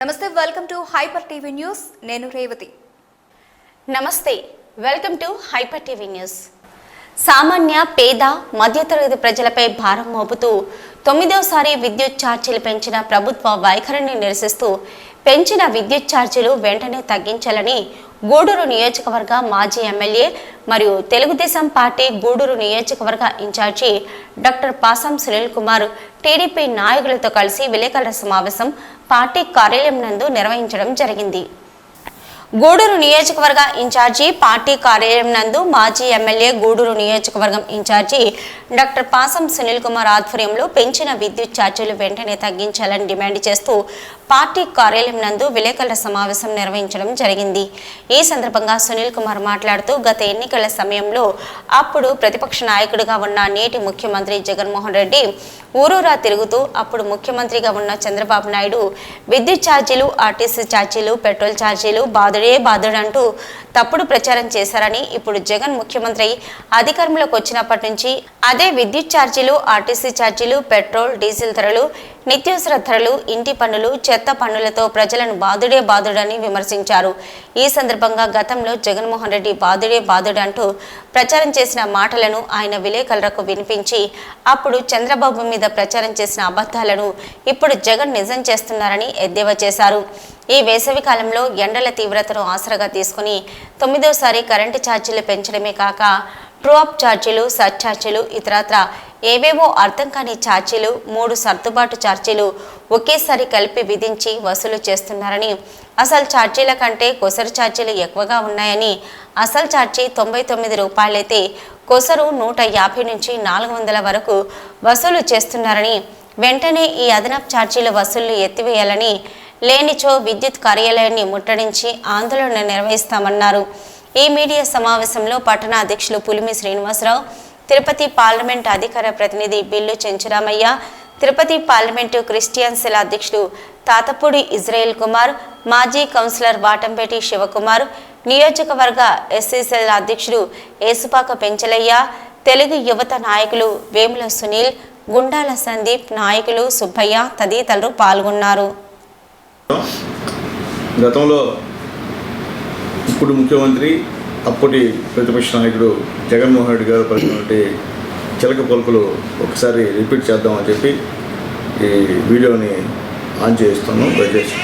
నమస్తే, welcome to hyper TV news. నేను రేవతి. నమస్తే, welcome to hyper TV news. సామాన్య పేద మధ్యతరగతి ప్రజలపై భారం మోపుతూ 9వసారి విద్యుత్ ఛార్జీలు పెంచిన ప్రభుత్వ వైఖరిని నిరసిస్తూ పెంచిన విద్యుత్ ఛార్జీలు వెంటనే తగ్గించాలని గూడూరు నియోజకవర్గ మాజీ ఎమ్మెల్యే మరియు తెలుగుదేశం పార్టీ గూడూరు నియోజకవర్గ ఇన్ఛార్జి డాక్టర్ పాసం సునీల్ కుమార్ టీడీపీ నాయకులతో కలిసి విలేకరుల సమావేశం పార్టీ కార్యాలయం నందు నిర్వహించడం జరిగింది. గూడూరు నియోజకవర్గ ఇన్ఛార్జి పార్టీ కార్యాలయం నందు మాజీ ఎమ్మెల్యే గూడూరు నియోజకవర్గం ఇన్ఛార్జి డాక్టర్ పాసం సునీల్ కుమార్ ఆధ్వర్యంలో పెంచిన విద్యుత్ ఛార్జీలు వెంటనే తగ్గించాలని డిమాండ్ చేస్తూ పార్టీ కార్యాలయం నందు విలేకరుల సమావేశం నిర్వహించడం జరిగింది. ఈ సందర్భంగా సునీల్ కుమార్ మాట్లాడుతూ గత ఎన్నికల సమయంలో అప్పుడు ప్రతిపక్ష నాయకుడిగా ఉన్న నేటి ముఖ్యమంత్రి జగన్మోహన్ రెడ్డి ఊరూరా తిరుగుతూ అప్పుడు ముఖ్యమంత్రిగా ఉన్న చంద్రబాబు నాయుడు విద్యుత్ ఛార్జీలు, ఆర్టీసీ ఛార్జీలు, పెట్రోల్ ఛార్జీలు బాదుడంటూ తప్పుడు ప్రచారం చేశారని, ఇప్పుడు జగన్ ముఖ్యమంత్రి అధికారంలోకి వచ్చినప్పటి నుంచి అదే విద్యుత్ ఛార్జీలు, ఆర్టీసీ ఛార్జీలు, పెట్రోల్ డీజిల్ ధరలు, నిత్యావసర ధరలు, ఇంటి పన్నులు, చెత్త పన్నులతో ప్రజలను బాదుడని విమర్శించారు. ఈ సందర్భంగా గతంలో జగన్మోహన్ రెడ్డి బాదుడంటూ ప్రచారం చేసిన మాటలను ఆయన విలేకరులకు వినిపించి అప్పుడు చంద్రబాబు మీద ప్రచారం చేసిన అబద్ధాలను ఇప్పుడు జగన్ నిజం చేస్తున్నారని ఎద్దేవా చేశారు. ఈ వేసవి కాలంలో ఎండల తీవ్రతను ఆసరాగా తీసుకుని 9వసారి కరెంటు ఛార్జీలు పెంచడమే కాక ట్రూ అప్ ఛార్జీలు, సర్ఛార్జీలు, ఇతరత్ర ఏవేవో అర్థం కాని ఛార్జీలు, 3 సర్దుబాటు ఛార్జీలు ఒకేసారి కలిపి విధించి వసూలు చేస్తున్నారని, అసలు ఛార్జీల కంటే కొసరు ఛార్జీలు ఎక్కువగా ఉన్నాయని, అసలు ఛార్జీ 99 రూపాయలైతే కొసరు 150 నుంచి 400 వరకు వసూలు చేస్తున్నారని, వెంటనే ఈ అదనపు ఛార్జీల వసూళ్లు ఎత్తివేయాలని, లేనిచో విద్యుత్ కార్యాలయాన్ని ముట్టడించి ఆందోళన నిర్వహిస్తామన్నారు. ఈ మీడియా సమావేశంలో పట్టణ అధ్యక్షులు పులిమి శ్రీనివాసరావు, తిరుపతి పార్లమెంట్ అధికార ప్రతినిధి bill Chenchuramayya, Tirupati parliament Christian cell అధ్యక్షుడు తాతపూడి ఇజ్రాయిల్ కుమార్, మాజీ కౌన్సిలర్ వాటంపేటి శివకుమార్, నియోజకవర్గ ఎస్సీ సెల్ అధ్యక్షుడు ఏసుపాక పెంచలయ్య, తెలుగు యువత నాయకులు వేముల సునీల్, గుండాల సందీప్, నాయకులు సుబ్బయ్య తదితరులు పాల్గొన్నారు. గతంలో ఇప్పుడు ముఖ్యమంత్రి అప్పటి ప్రతిపక్ష నాయకుడు జగన్మోహన్ రెడ్డి గారు పలికినటువంటి చిలక పలుకులు ఒకసారి రిపీట్ చేద్దామని చెప్పి ఈ వీడియోని ఆన్ చేయిస్తాను. దయచేసి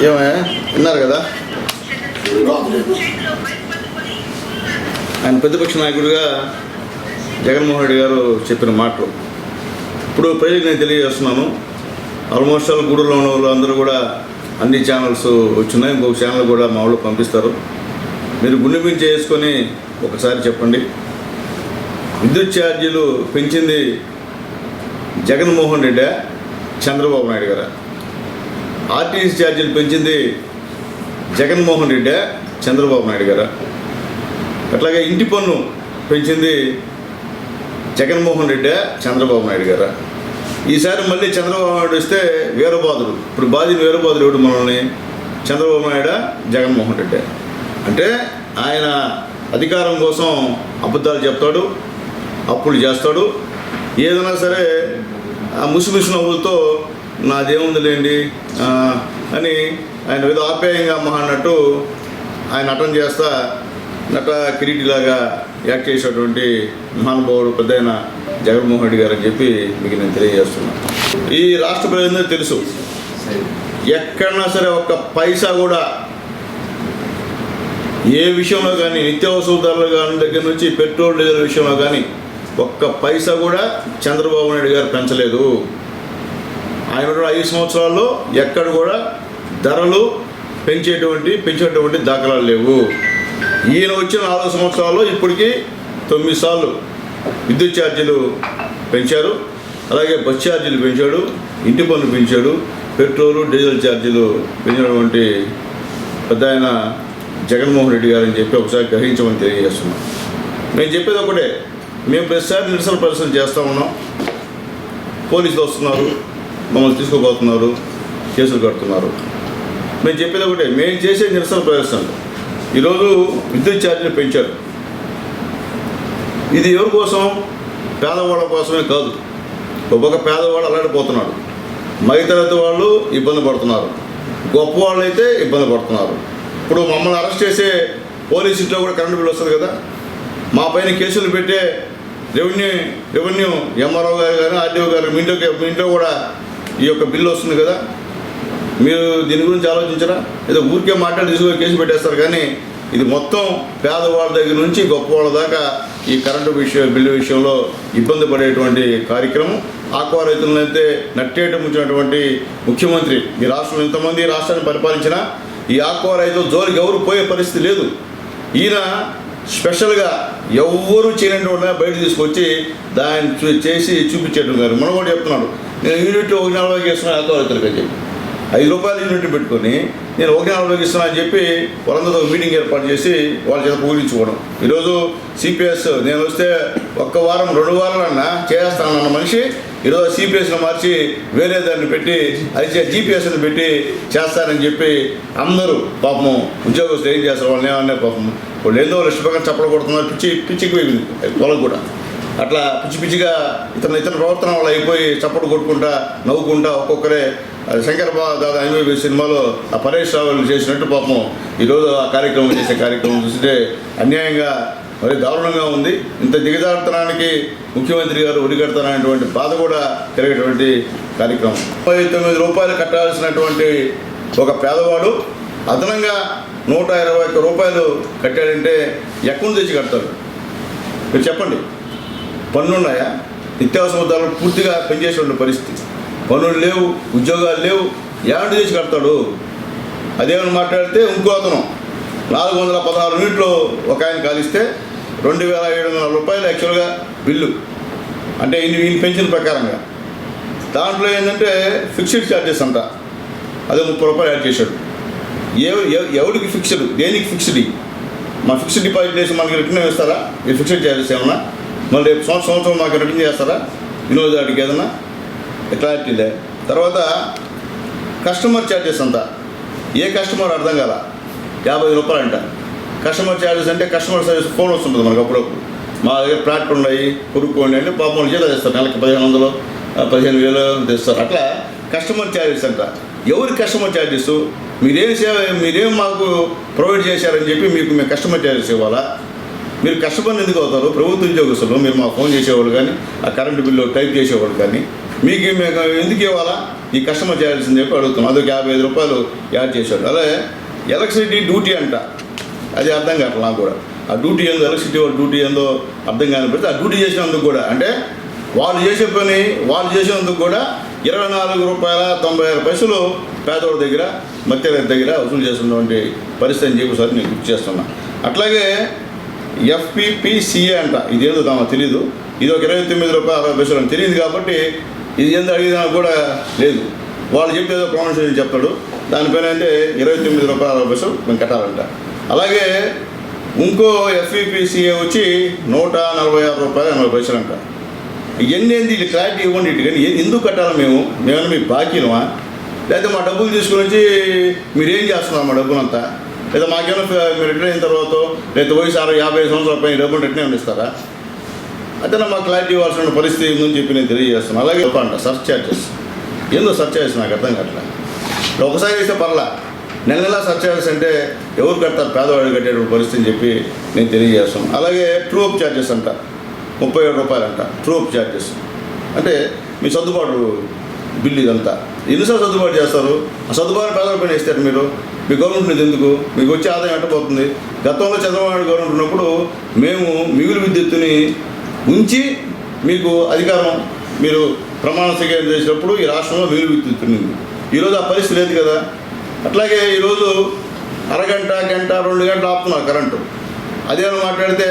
ఏమయ్యా విన్నారు కదా, ఆయన ప్రతిపక్ష నాయకుడిగా జగన్మోహన్ రెడ్డి గారు చెప్పిన మాటలు ఇప్పుడు ప్రజలకు నేను తెలియజేస్తున్నాను. ఆల్మోస్ట్ ఆల్ గూడూరులో ఉన్న వాళ్ళు అందరూ కూడా అన్ని ఛానల్స్ వచ్చినాయి, ఇంకొక ఛానల్ కూడా మా వాళ్ళు పంపిస్తారు. మీరు గుండె మించి చేసుకొని ఒకసారి చెప్పండి. విద్యుత్ ఛార్జీలు పెంచింది జగన్మోహన్ రెడ్డి, చంద్రబాబు నాయుడు గారు. ఆర్టీసీ ఛార్జీలు పెంచింది జగన్మోహన్ రెడ్డి, చంద్రబాబు నాయుడు గారు. అట్లాగే ఇంటి పన్ను పెంచింది జగన్మోహన్ రెడ్డి, చంద్రబాబు నాయుడు గారు. ఈసారి మళ్ళీ చంద్రబాబు నాయుడు వస్తే వీరబాదుడు, ఇప్పుడు బాధిన వీరబాదుడు ఎవడు మనల్ని? చంద్రబాబు నాయుడు, జగన్మోహన్ రెడ్డి. అంటే ఆయన అధికారం కోసం అబద్ధాలు చెప్తాడు, అప్పులు చేస్తాడు. ఏదైనా సరే ముసిముసి నవ్వులతో నాదేముందిలేండి అని ఆయన ఏదో ఆప్యాయంగా అమ్మ అన్నట్టు ఆయన నటన చేస్తా నట కిరీటిలాగా యాక్ట్ చేసేటువంటి మహానుభావుడు పెద్దయిన జగన్మోహన్ రెడ్డి గారు అని చెప్పి మీకు నేను తెలియజేస్తున్నాను. ఈ రాష్ట్ర ప్రజలందరూ తెలుసు, ఎక్కడన్నా సరే ఒక్క పైసా కూడా ఏ విషయంలో కానీ, నిత్యావసర ధరలు కానీ దగ్గర నుంచి పెట్రోల్ డీజిల్ విషయంలో కానీ ఒక్క పైసా కూడా చంద్రబాబు నాయుడు గారు పెంచలేదు. ఆయన 5 సంవత్సరాల్లో ఎక్కడ కూడా ధరలు పెంచేటువంటి దాఖలాలు లేవు. ఈయన వచ్చిన 4 సంవత్సరాల్లో ఇప్పటికీ 9 సార్లు విద్యుత్ ఛార్జీలు పెంచారు. అలాగే బస్ ఛార్జీలు పెంచాడు, ఇంటి పన్ను పెంచాడు, పెట్రోలు డీజిల్ ఛార్జీలు పెంచినటువంటి పెద్ద ఆయన జగన్మోహన్ రెడ్డి గారు అని చెప్పి ఒకసారి గ్రహించమని తెలియజేస్తున్నాం. మేము చెప్పేది ఒకటే, మేము ప్రతిసారి నిరసన ప్రదర్శన చేస్తూ ఉన్నాం. పోలీసులు వస్తున్నారు, మమ్మల్ని తీసుకుపోతున్నారు, కేసులు కడుతున్నారు. మేము చెప్పేది ఒకటే, మేము చేసే నిరసన ప్రదర్శనలు ఈరోజు విద్యుత్ ఛార్జీలు పెంచారు. ఇది ఎవరి కోసం? పేదవాళ్ళ కోసమే కాదు. ఒక్కొక్క పేదవాడు అల్లాడిపోతున్నాడు, మధ్యతరగతి వాళ్ళు ఇబ్బంది పడుతున్నారు, గొప్ప వాళ్ళు అయితే ఇబ్బంది పడుతున్నారు. ఇప్పుడు మమ్మల్ని అరెస్ట్ చేసే పోలీసులో కూడా కరెంటు బిల్లు వస్తుంది కదా, మా పైన కేసులు పెట్టే రెవెన్యూ ఎంఆర్ఓ గారు కానీ ఆర్డీఓ గారు మీ ఇంట్లో కూడా ఈ యొక్క బిల్లు వస్తుంది కదా. మీరు దీని గురించి ఆలోచించరా? ఏదో ఊరికే మాట్లాడి తీసుకొని కేసు పెట్టేస్తారు, కానీ ఇది మొత్తం పేదవాళ్ళ దగ్గర నుంచి గొప్పవాళ్ళ దాకా ఈ కరెంటు బిల్లు విషయంలో ఇబ్బంది పడేటువంటి కార్యక్రమం. ఆక్వా రైతులను అయితే నట్టేట ముంచినటువంటి ముఖ్యమంత్రి, ఈ రాష్ట్రంలో ఎంతమంది రాష్ట్రాన్ని పరిపాలించినా ఈ ఆక్వా రైతులు జోలికి ఎవరు పోయే పరిస్థితి లేదు. ఈయన స్పెషల్గా ఎవరు చేయనటువంటి బయట తీసుకొచ్చి దాన్ని చేసి చూపించేట్టు గారు. మనం కూడా చెప్తున్నాడు, నేను యూనిట్ 1.40 ఇస్తున్నాను ఆక్వా రైతులకి అని చెప్పి, 5 రూపాయలు యూనిట్ పెట్టుకొని నేను 1.40 ఇస్తున్నా అని చెప్పి వాళ్ళందరూ మీటింగ్ ఏర్పాటు చేసి వాళ్ళ చేత పూజించుకోవడం. ఈరోజు సిపిఎస్ నేను వస్తే 1 వారం 2 వారాలన్నా చేస్తానన్న మనిషి ఈరోజు సిపిఎస్ని మార్చి వేరే దాన్ని పెట్టి అయితే జీపీఎస్ని పెట్టి చేస్తారని చెప్పి అందరూ పాపం ఉద్యోగస్తులు ఏం చేస్తారు, వాళ్ళని ఏమన్నా పాపం వాళ్ళు ఏదో ఇష్టపక్కన చప్పలు కొడుతున్నారు, పిచ్చికి పోయింది వాళ్ళకు కూడా. అట్లా పిచ్చిగా ఇతర ప్రవర్తన వాళ్ళు అయిపోయి చప్పట్లు కొట్టుకుంటా నవ్వుకుంటా ఒక్కొక్కరే శంకరబాబు దాదా ఎంబీబీ సినిమాలో ఆ పరేష్ రావులు చేసినట్టు పాపం ఈరోజు ఆ కార్యక్రమం చేసే కార్యక్రమం చూస్తే అన్యాయంగా మరి దారుణంగా ఉంది. ఇంత దిగజారుతనానికి ముఖ్యమంత్రి గారు ఒడిగడతాననేటువంటి బాధ కూడా కలిగేటువంటి కార్యక్రమం. 39 రూపాయలు కట్టాల్సినటువంటి ఒక పేదవాడు అదనంగా 121 రూపాయలు కట్టాడంటే ఎక్కడి తెచ్చి కడతాడు? మీరు చెప్పండి. పన్నులున్నాయా? నిత్యావసర ధరలు పూర్తిగా పెంచేటువంటి పరిస్థితి, పనులు లేవు, ఉద్యోగాలు లేవు, ఏమంటి తెచ్చి కడతాడు? అదేమని మాట్లాడితే ఇంకో అతను 416 యూనిట్లు ఒక ఆయన కాలిస్తే 2,700 రూపాయలు యాక్చువల్గా బిల్లు, అంటే ఈయన పెంచిన ప్రకారంగా. దాంట్లో ఏంటంటే ఫిక్స్డ్ ఛార్జెస్ అంట, అదే 30 రూపాయలు యాడ్ చేశాడు. ఎవరికి ఫిక్స్డ్, దేనికి ఫిక్స్డ్? మా ఫిక్స్డ్ డిపాజిట్ చేసి మనకి రిటర్న్ ఇస్తారా? ఈ ఫిక్స్డ్ ఛార్జెస్ ఏమన్నా మళ్ళీ రేపు సంవత్సరం మాకు రిటర్న్ చేస్తారా? వినోదాటికి ఏదన్నా క్లారిటీ లే. తర్వాత కస్టమర్ ఛార్జెస్ అంతా, ఏ కస్టమర్ అర్థం కాల, 50 రూపాయలు అంట కస్టమర్ ఛార్జెస్. అంటే కస్టమర్ సర్వీస్ ఫోన్ వస్తుంటుంది మనకు అప్పుడప్పుడు, మా దగ్గర ప్లాట్లు ఉన్నాయి కొనుక్కోండి అంటే పాపం చేత తెస్తారు, నెలకి 1,500 15,000 తెస్తారు. అట్లా కస్టమర్ ఛార్జెస్ అంట. ఎవరి కస్టమర్ ఛార్జెస్? మీరేం మాకు ప్రొవైడ్ చేశారని చెప్పి మీకు మేము కస్టమర్ ఛార్జెస్ ఇవ్వాలా? మీరు కస్టమర్ని ఎందుకు అవుతారు? ప్రభుత్వ ఉద్యోగస్తులు మీరు మాకు ఫోన్ చేసేవాళ్ళు కానీ ఆ కరెంటు బిల్లు టైప్ చేసేవాళ్ళు కానీ మీకు ఎందుకు ఇవ్వాలా ఈ కస్టమర్ ఛార్జెస్ అని చెప్పి అడుగుతాం. అదొక 55 రూపాయలు యాడ్ చేశాడు. అలాగే ఎలక్ట్రిసిటీ డ్యూటీ అంట, అది అర్థం కాదు నాకు కూడా. ఆ డ్యూటీ ఏందో, ఎలక్ట్రిసిటీ వాళ్ళ డ్యూటీ ఏందో అర్థం కాని పెడితే ఆ డ్యూటీ చేసినందుకు కూడా, అంటే వాళ్ళు చేసే పని వాళ్ళు చేసినందుకు కూడా 24 రూపాయల 96 పైసలు పేదవాడి దగ్గర మధ్యతరగతి దగ్గర వసూలు చేస్తున్నటువంటి పరిస్థితి అని చెప్పి సార్ నేను గుర్తు చేస్తున్నా. అట్లాగే FPPCA అంట, ఇదేందో నాకు తెలీదు. ఇది ఒక 29 రూపాయల 60 పైసలు అని తెలియదు కాబట్టి ఇది ఏందో అడిగినా కూడా లేదు. వాళ్ళు చెప్పేదో ప్రొనౌన్సియేషన్ చెప్తాడు, దానిపైన అంటే 29 రూపాయల 60 పైసలు మేము కట్టాలంట. అలాగే ఇంకో FPPCA వచ్చి 146 రూపాయల 80 పైసలు అంట. ఇవన్నీ ఏంది? ఇది క్లారిటీ ఇవ్వండి. ఇటు కానీ ఎందుకు కట్టాలి? మేమన్నా మీ బాకీలమా? లేకపోతే మా డబ్బులు తీసుకుని వచ్చి మీరేం చేస్తున్నారు మా డబ్బులంతా? లేదా మాకేమో మీరు రిటర్న్ అయిన తర్వాత లేదా వయసు 50 సంవత్సరాల పైన డబ్బులు రిటర్న్ ఇస్తారా? అయితే మాకు క్లారిటీ ఇవ్వాల్సిన పరిస్థితి ఉందని చెప్పి నేను తెలియజేస్తున్నాను. అలాగే అంట సర్చ్ ఛార్జెస్, ఏందో సర్చ్ ఛార్జెస్ నాకు అర్థం కావట్లేదు. ఒకసారి వేస్తే పర్లా, నెల సర్చ్ ఛార్జెస్ అంటే ఎవరు కడతారు? పేదవాళ్ళు కట్టేటువంటి పరిస్థితి అని చెప్పి నేను తెలియజేస్తున్నాను. అలాగే ట్రూఅప్ ఛార్జెస్ అంట 37 రూపాయలు అంట. ట్రూఅప్ ఛార్జెస్ అంటే మీ సర్దుబాటు బిల్లు ఇదంతా ఎన్నిసార్లు సర్దుబాటు చేస్తారు? ఆ సర్దుబాటు పేదల పైన ఇస్తారు మీరు. మీ గవర్నమెంట్ మీద ఎందుకు? మీకు వచ్చే ఆదాయం ఎట్టపోతుంది? గతంలో చంద్రబాబు గవర్నమెంట్ ఉన్నప్పుడు మేము మిగులు విద్యుత్తుని ఉంచి మీకు అధికారం మీరు ప్రమాణ స్వీకారం చేసినప్పుడు ఈ రాష్ట్రంలో మిగులు విద్యుత్ ఉంది. ఈరోజు ఆ పరిస్థితి లేదు కదా. అట్లాగే ఈరోజు అరగంట గంట 2 గంటలు ఆపుతున్నారు కరెంటు. అదేమో మాట్లాడితే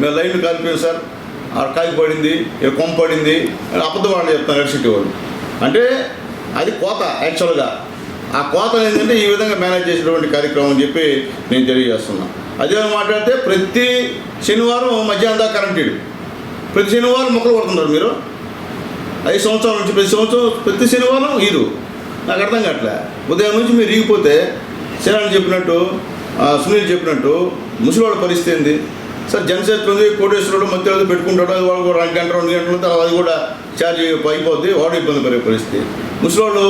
మేము లైన్లు కాలిపోయాం సార్, ఆ కాలిపడింది, ఇక్కడ కొమ్మ పడింది అని అబద్ధం వాళ్ళు చెప్తాను ఎలక్ట్రిసిటీ వాళ్ళు. అంటే అది కోత యాక్చువల్గా. ఆ కోత ఏంటంటే ఈ విధంగా మేనేజ్ చేసేటువంటి కార్యక్రమం అని చెప్పి నేను తెలియజేస్తున్నాను. అదే మాట్లాడితే ప్రతి శనివారం మధ్యాహ్నం దాకా కరెంటు, ప్రతి శనివారం మొక్కలు కొడుతున్నారు మీరు. 5 సంవత్సరాల నుంచి ప్రతి శనివారం ఈరు. నాకు అర్థం కావట్లే. ఉదయం నుంచి మీరు ఈగిపోతే శరణ్ చెప్పినట్టు, సునీల్ చెప్పినట్టు ముసలివాళ్ళ పరిస్థితి ఏంది సార్? జనసేన ఉంది, కోటేశ్వరుడు మధ్యలో పెట్టుకుంటాడు, అది వాడు కూడా 1 గంట 2 గంటల తర్వాత అది కూడా ఛార్జ్ అయిపోద్ది, వాడు ఇబ్బంది పడే పరిస్థితి. ముసలివాళ్ళు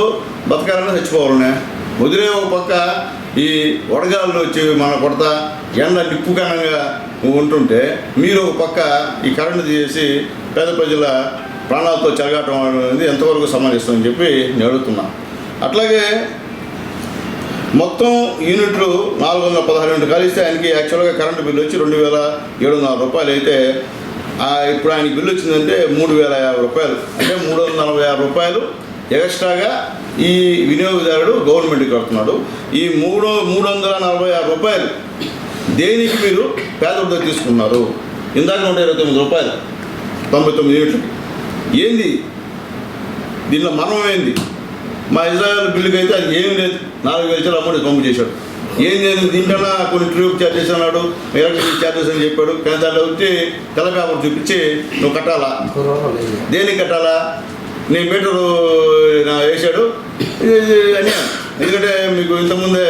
బతకాలన్నా చచ్చిపోవాలనే వదిలే ఒక పక్క ఈ వడగాళ్ళు వచ్చి మన కొడతా ఎండ నిప్పుకనంగా ఉంటుంటే మీరు ఒక పక్క ఈ కరెంటు తీసి పేద ప్రజల ప్రాణాలతో చెలగాటం అనేది ఎంతవరకు సమానిస్తాం అని చెప్పి నేను అడుగుతున్నా. అట్లాగే మొత్తం యూనిట్లు 416 యూనిట్లు కలిస్తే ఆయనకి యాక్చువల్గా కరెంటు బిల్లు వచ్చి 2704 రూపాయలు అయితే ఇప్పుడు ఆయనకి బిల్లు వచ్చిందంటే 3050 రూపాయలు, అంటే 346 రూపాయలు ఎక్స్ట్రాగా ఈ వినియోగదారుడు గవర్నమెంట్కి కడుతున్నాడు. ఈ 346 రూపాయలు దేనికి మీరు పేదలతో తీసుకున్నారు? ఇందాక 129 రూపాయలు 99 యూనిట్లకి. ఏంది దీనిలో మర్మం ఏంది? మా ఇజ్రాయల్ బిల్లుకి అయితే అది ఏమీ లేదు, 4000 అమౌంట్ పంపు చేశాడు. ఏం లేదు, దీంట్లో కొన్ని ట్యూబ్ ఛార్జెస్ అన్నాడు, ఎలక్ట్రిసిటీ ఛార్జెస్ అని చెప్పాడు. కానీ దాంట్లో వచ్చి తెల్ల పేపర్ చూపించి నువ్వు కట్టాలా, దేనికి కట్టాలా, నేను మీటరు వేసాడు అని. ఎందుకంటే మీకు ఇంతకుముందే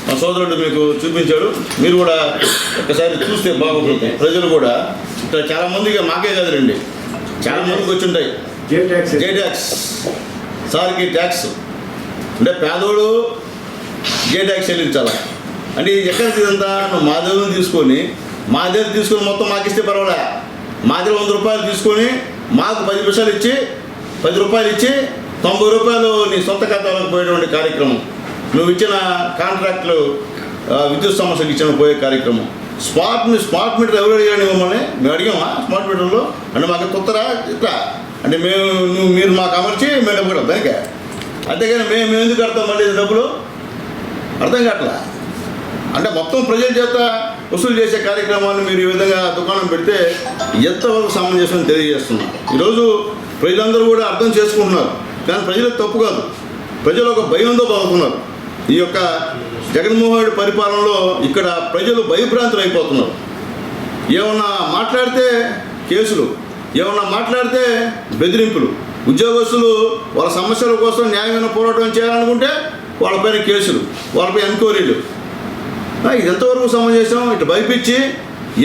మా సోదరుడు మీకు చూపించాడు, మీరు కూడా ఒకసారి చూస్తే బాగుంటుంది. ప్రజలు కూడా ఇక్కడ చాలామందికి మాకే కదరండి, చాలా మందికి వచ్చి ఉంటాయి జే ట్యాక్స్ సార్కి ట్యాక్స్ అంటే పేదోడు జే ట్యాక్స్ చెల్లించాలా అంటే ఎక్కడ ఇదంతా నువ్వు మా దగ్గర తీసుకొని మొత్తం మాకు ఇస్తే పర్వాలే. మా దగ్గర 100 రూపాయలు తీసుకొని మాకు 10 పైసలు ఇచ్చి 10 రూపాయలు ఇచ్చి 90 రూపాయలు నీ సొంత ఖాతాలోకి పోయేటువంటి కార్యక్రమం. నువ్వు ఇచ్చిన కాంట్రాక్టులు విద్యుత్ సమస్యలకు ఇచ్చిన పోయే కార్యక్రమం. స్మార్ట్ మీటర్ ఎవరు అడిగాడు మమ్మల్ని? మేము అడిగామా స్మార్ట్ మీటర్లో? అంటే మాకు కొత్తరా ఇట్లా అంటే మీరు మాకు అమర్చి మేము డబ్బు కడతాం దానికే, అంతేగాని మేము ఎందుకు కడతాం మళ్ళీ డబ్బులు? అర్థం కావట్లా. అంటే మొత్తం ప్రజల చేత వసూలు చేసే కార్యక్రమాన్ని మీరు ఈ విధంగా దుకాణం పెడితే ఎంతవరకు సమంజసం తెలియజేస్తున్నాం. ఈరోజు ప్రజలందరూ కూడా అర్థం చేసుకుంటున్నారు, కానీ ప్రజలకు తప్పు కాదు, ప్రజలు ఒక భయంతో బాగుతున్నారు. ఈ యొక్క జగన్మోహన్ రెడ్డి పరిపాలనలో ఇక్కడ ప్రజలు భయభ్రాంతులు అయిపోతున్నారు. ఏమన్నా మాట్లాడితే కేసులు, ఏమన్నా మాట్లాడితే బెదిరింపులు, ఉద్యోగస్తులు వాళ్ళ సమస్యల కోసం న్యాయమైన పోరాటం చేయాలనుకుంటే వాళ్ళపైన కేసులు, వాళ్ళపై ఎంక్వైరీలు. ఇది ఎంతవరకు సమంజసం? ఇట్లా భయపించి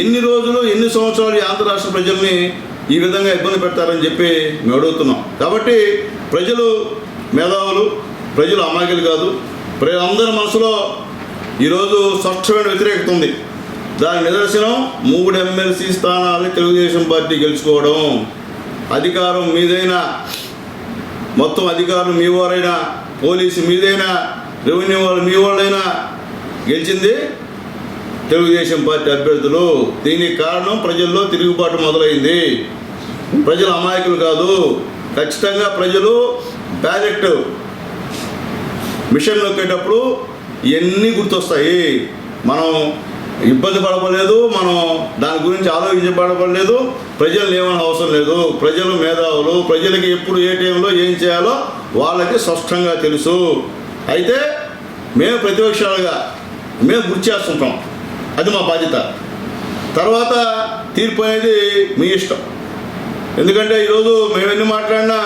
ఎన్ని రోజులు ఎన్ని సంవత్సరాలు ఈ ఆంధ్ర రాష్ట్ర ప్రజల్ని ఈ విధంగా ఇబ్బంది పెడతారని చెప్పి మేము అడుగుతున్నాం. కాబట్టి ప్రజలు మేధావులు, ప్రజలు అమాయకులు కాదు. ప్రజలందరి మనసులో ఈరోజు స్వచ్ఛమైన వ్యతిరేకత ఉంది. దాని నిదర్శనం 3 ఎమ్మెల్సీ స్థానాలని తెలుగుదేశం పార్టీ గెలుచుకోవడం. అధికారం మీదైనా, మొత్తం అధికారులు మీ వారైనా, పోలీసు మీదైనా, రెవెన్యూ వాళ్ళు మీ వాళ్ళైనా గెలిచింది తెలుగుదేశం పార్టీ అభ్యర్థులు. దీనికి కారణం ప్రజల్లో తిరుగుబాటు మొదలైంది. ప్రజలు అమాయకులు కాదు. ఖచ్చితంగా ప్రజలు బ్యాలెట్ మిషన్ నొక్కేటప్పుడు ఇవన్నీ గుర్తొస్తాయి. మనం ఇబ్బంది పడలేదు, మనం దాని గురించి ఆలోచించబడలేదు, ప్రజలు ఏమైనా అవసరం లేదు. ప్రజలు మేధావులు, ప్రజలకి ఎప్పుడు ఏ టైంలో ఏం చేయాలో వాళ్ళకి స్పష్టంగా తెలుసు. అయితే మేము ప్రతిపక్షాలుగా మేము గుర్తు చేస్తుంటాం, అది మా బాధ్యత. తర్వాత తీర్పు అనేది మీ ఇష్టం. ఎందుకంటే ఈరోజు మేము ఎన్ని మాట్లాడినా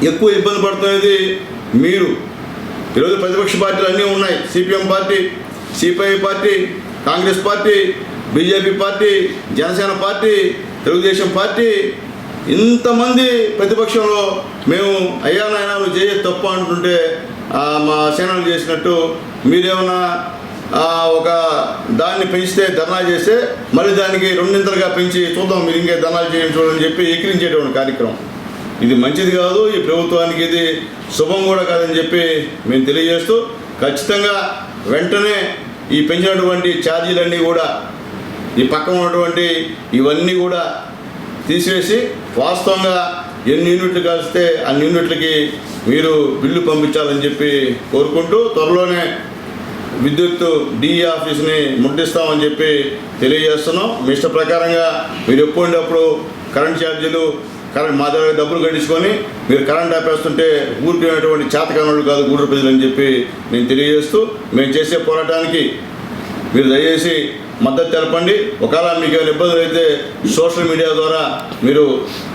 ఎక్కువ ఇబ్బంది పడుతున్నది మీరు. ఈరోజు ప్రతిపక్ష పార్టీలు అన్నీ ఉన్నాయి. CPM party, CPI party, Congress party, BJP party, Janasena party, Telugu Desam party, ఇంతమంది ప్రతిపక్షంలో మేము అయ్యా నాయన నువ్వు చేసే తప్పు అంటుంటే మా సేనలు చేసినట్టు మీరేమన్నా ఒక దాన్ని పెంచితే ధర్నా చేస్తే మళ్ళీ దానికి 2 పెంచి చూద్దాం మీరు ఇంకే ధర్నాలు చేయండి చూడని చెప్పి ఎక్కిరించేటువంటి కార్యక్రమం. ఇది మంచిది కాదు, ఈ ప్రభుత్వానికి ఇది శుభం కూడా కాదని చెప్పి మేము తెలియజేస్తూ ఖచ్చితంగా వెంటనే ఈ పెంచినటువంటి ఛార్జీలన్నీ కూడా, ఈ పక్కన ఉన్నటువంటి ఇవన్నీ కూడా తీసివేసి వాస్తవంగా ఎన్ని యూనిట్లు కలిస్తే అన్ని యూనిట్లకి మీరు బిల్లు పంపించాలని చెప్పి కోరుకుంటూ త్వరలోనే విద్యుత్ డిఈ ఆఫీస్ని ముట్టిస్తామని చెప్పి తెలియజేస్తున్నాం. మీ ఇష్ట ప్రకారంగా మీరు ఎప్పుడప్పుడు కరెంట్ ఛార్జీలు మా దగ్గర డబ్బులు కట్టించుకొని మీరు కరెంట్ ఆపేస్తుంటే ఊరికినటువంటి చేతకానులు కాదు గూడూరు ప్రజలు అని చెప్పి నేను తెలియజేస్తూ మేము చేసే పోరాటానికి మీరు దయచేసి మద్దతు తెలపండి. ఒకవేళ మీకు ఏమైనా ఇబ్బందులు అయితే సోషల్ మీడియా ద్వారా మీరు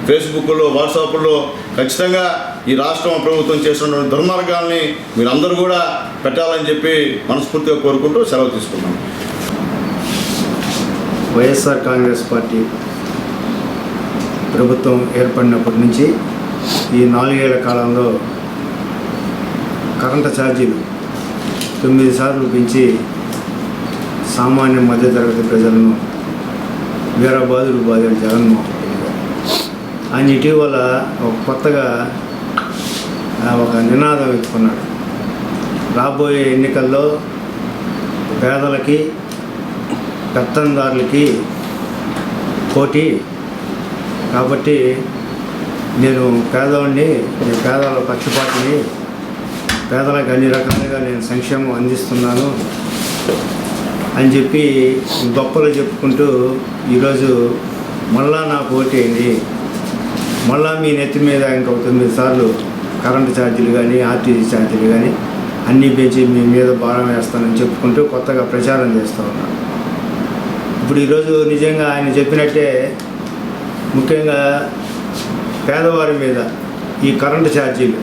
ఫేస్బుక్లో వాట్సాప్లో ఖచ్చితంగా ఈ రాష్ట్రం ప్రభుత్వం చేస్తున్న దుర్మార్గాల్ని మీరు అందరూ కూడా పెట్టాలని చెప్పి మనస్ఫూర్తిగా కోరుకుంటూ సెలవు తీసుకున్నాను. వైఎస్ఆర్ కాంగ్రెస్ పార్టీ ప్రభుత్వం ఏర్పడినప్పటి నుంచి ఈ 4 ఏళ్ల కాలంలో కరెంటు ఛార్జీలు 9 సార్లు పెంచి సామాన్య మధ్యతరగతి ప్రజలను వీరబాదులు బాధారు జగన్మోహన్ రెడ్డి గారు. ఆయన ఇటీవల కొత్తగా ఒక నినాదం ఎత్తుకున్నాడు. రాబోయే ఎన్నికల్లో పేదలకి పెత్తందారులకి పోటీ కాబట్టి నేను పేదవాడిని, నేను పేదల పక్షపాతిని, పేదలకు అన్ని రకాలుగా నేను సంక్షేమం అందిస్తున్నాను అని చెప్పి గొప్పలు చెప్పుకుంటూ ఈరోజు మళ్ళా నాకు ఓటేయండి, మళ్ళా మీ నెత్తి మీద ఇంకొక 9 సార్లు కరెంటు ఛార్జీలు కానీ ఆర్టీసీ ఛార్జీలు కానీ అన్నీ పెంచి మీ మీద భారం వేస్తానని చెప్పుకుంటూ కొత్తగా ప్రచారం చేస్తూ ఉన్నాను. ఇప్పుడు ఈరోజు నిజంగా ఆయన చెప్పినట్టే ముఖ్యంగా పేదవారి మీద ఈ కరెంటు ఛార్జీలు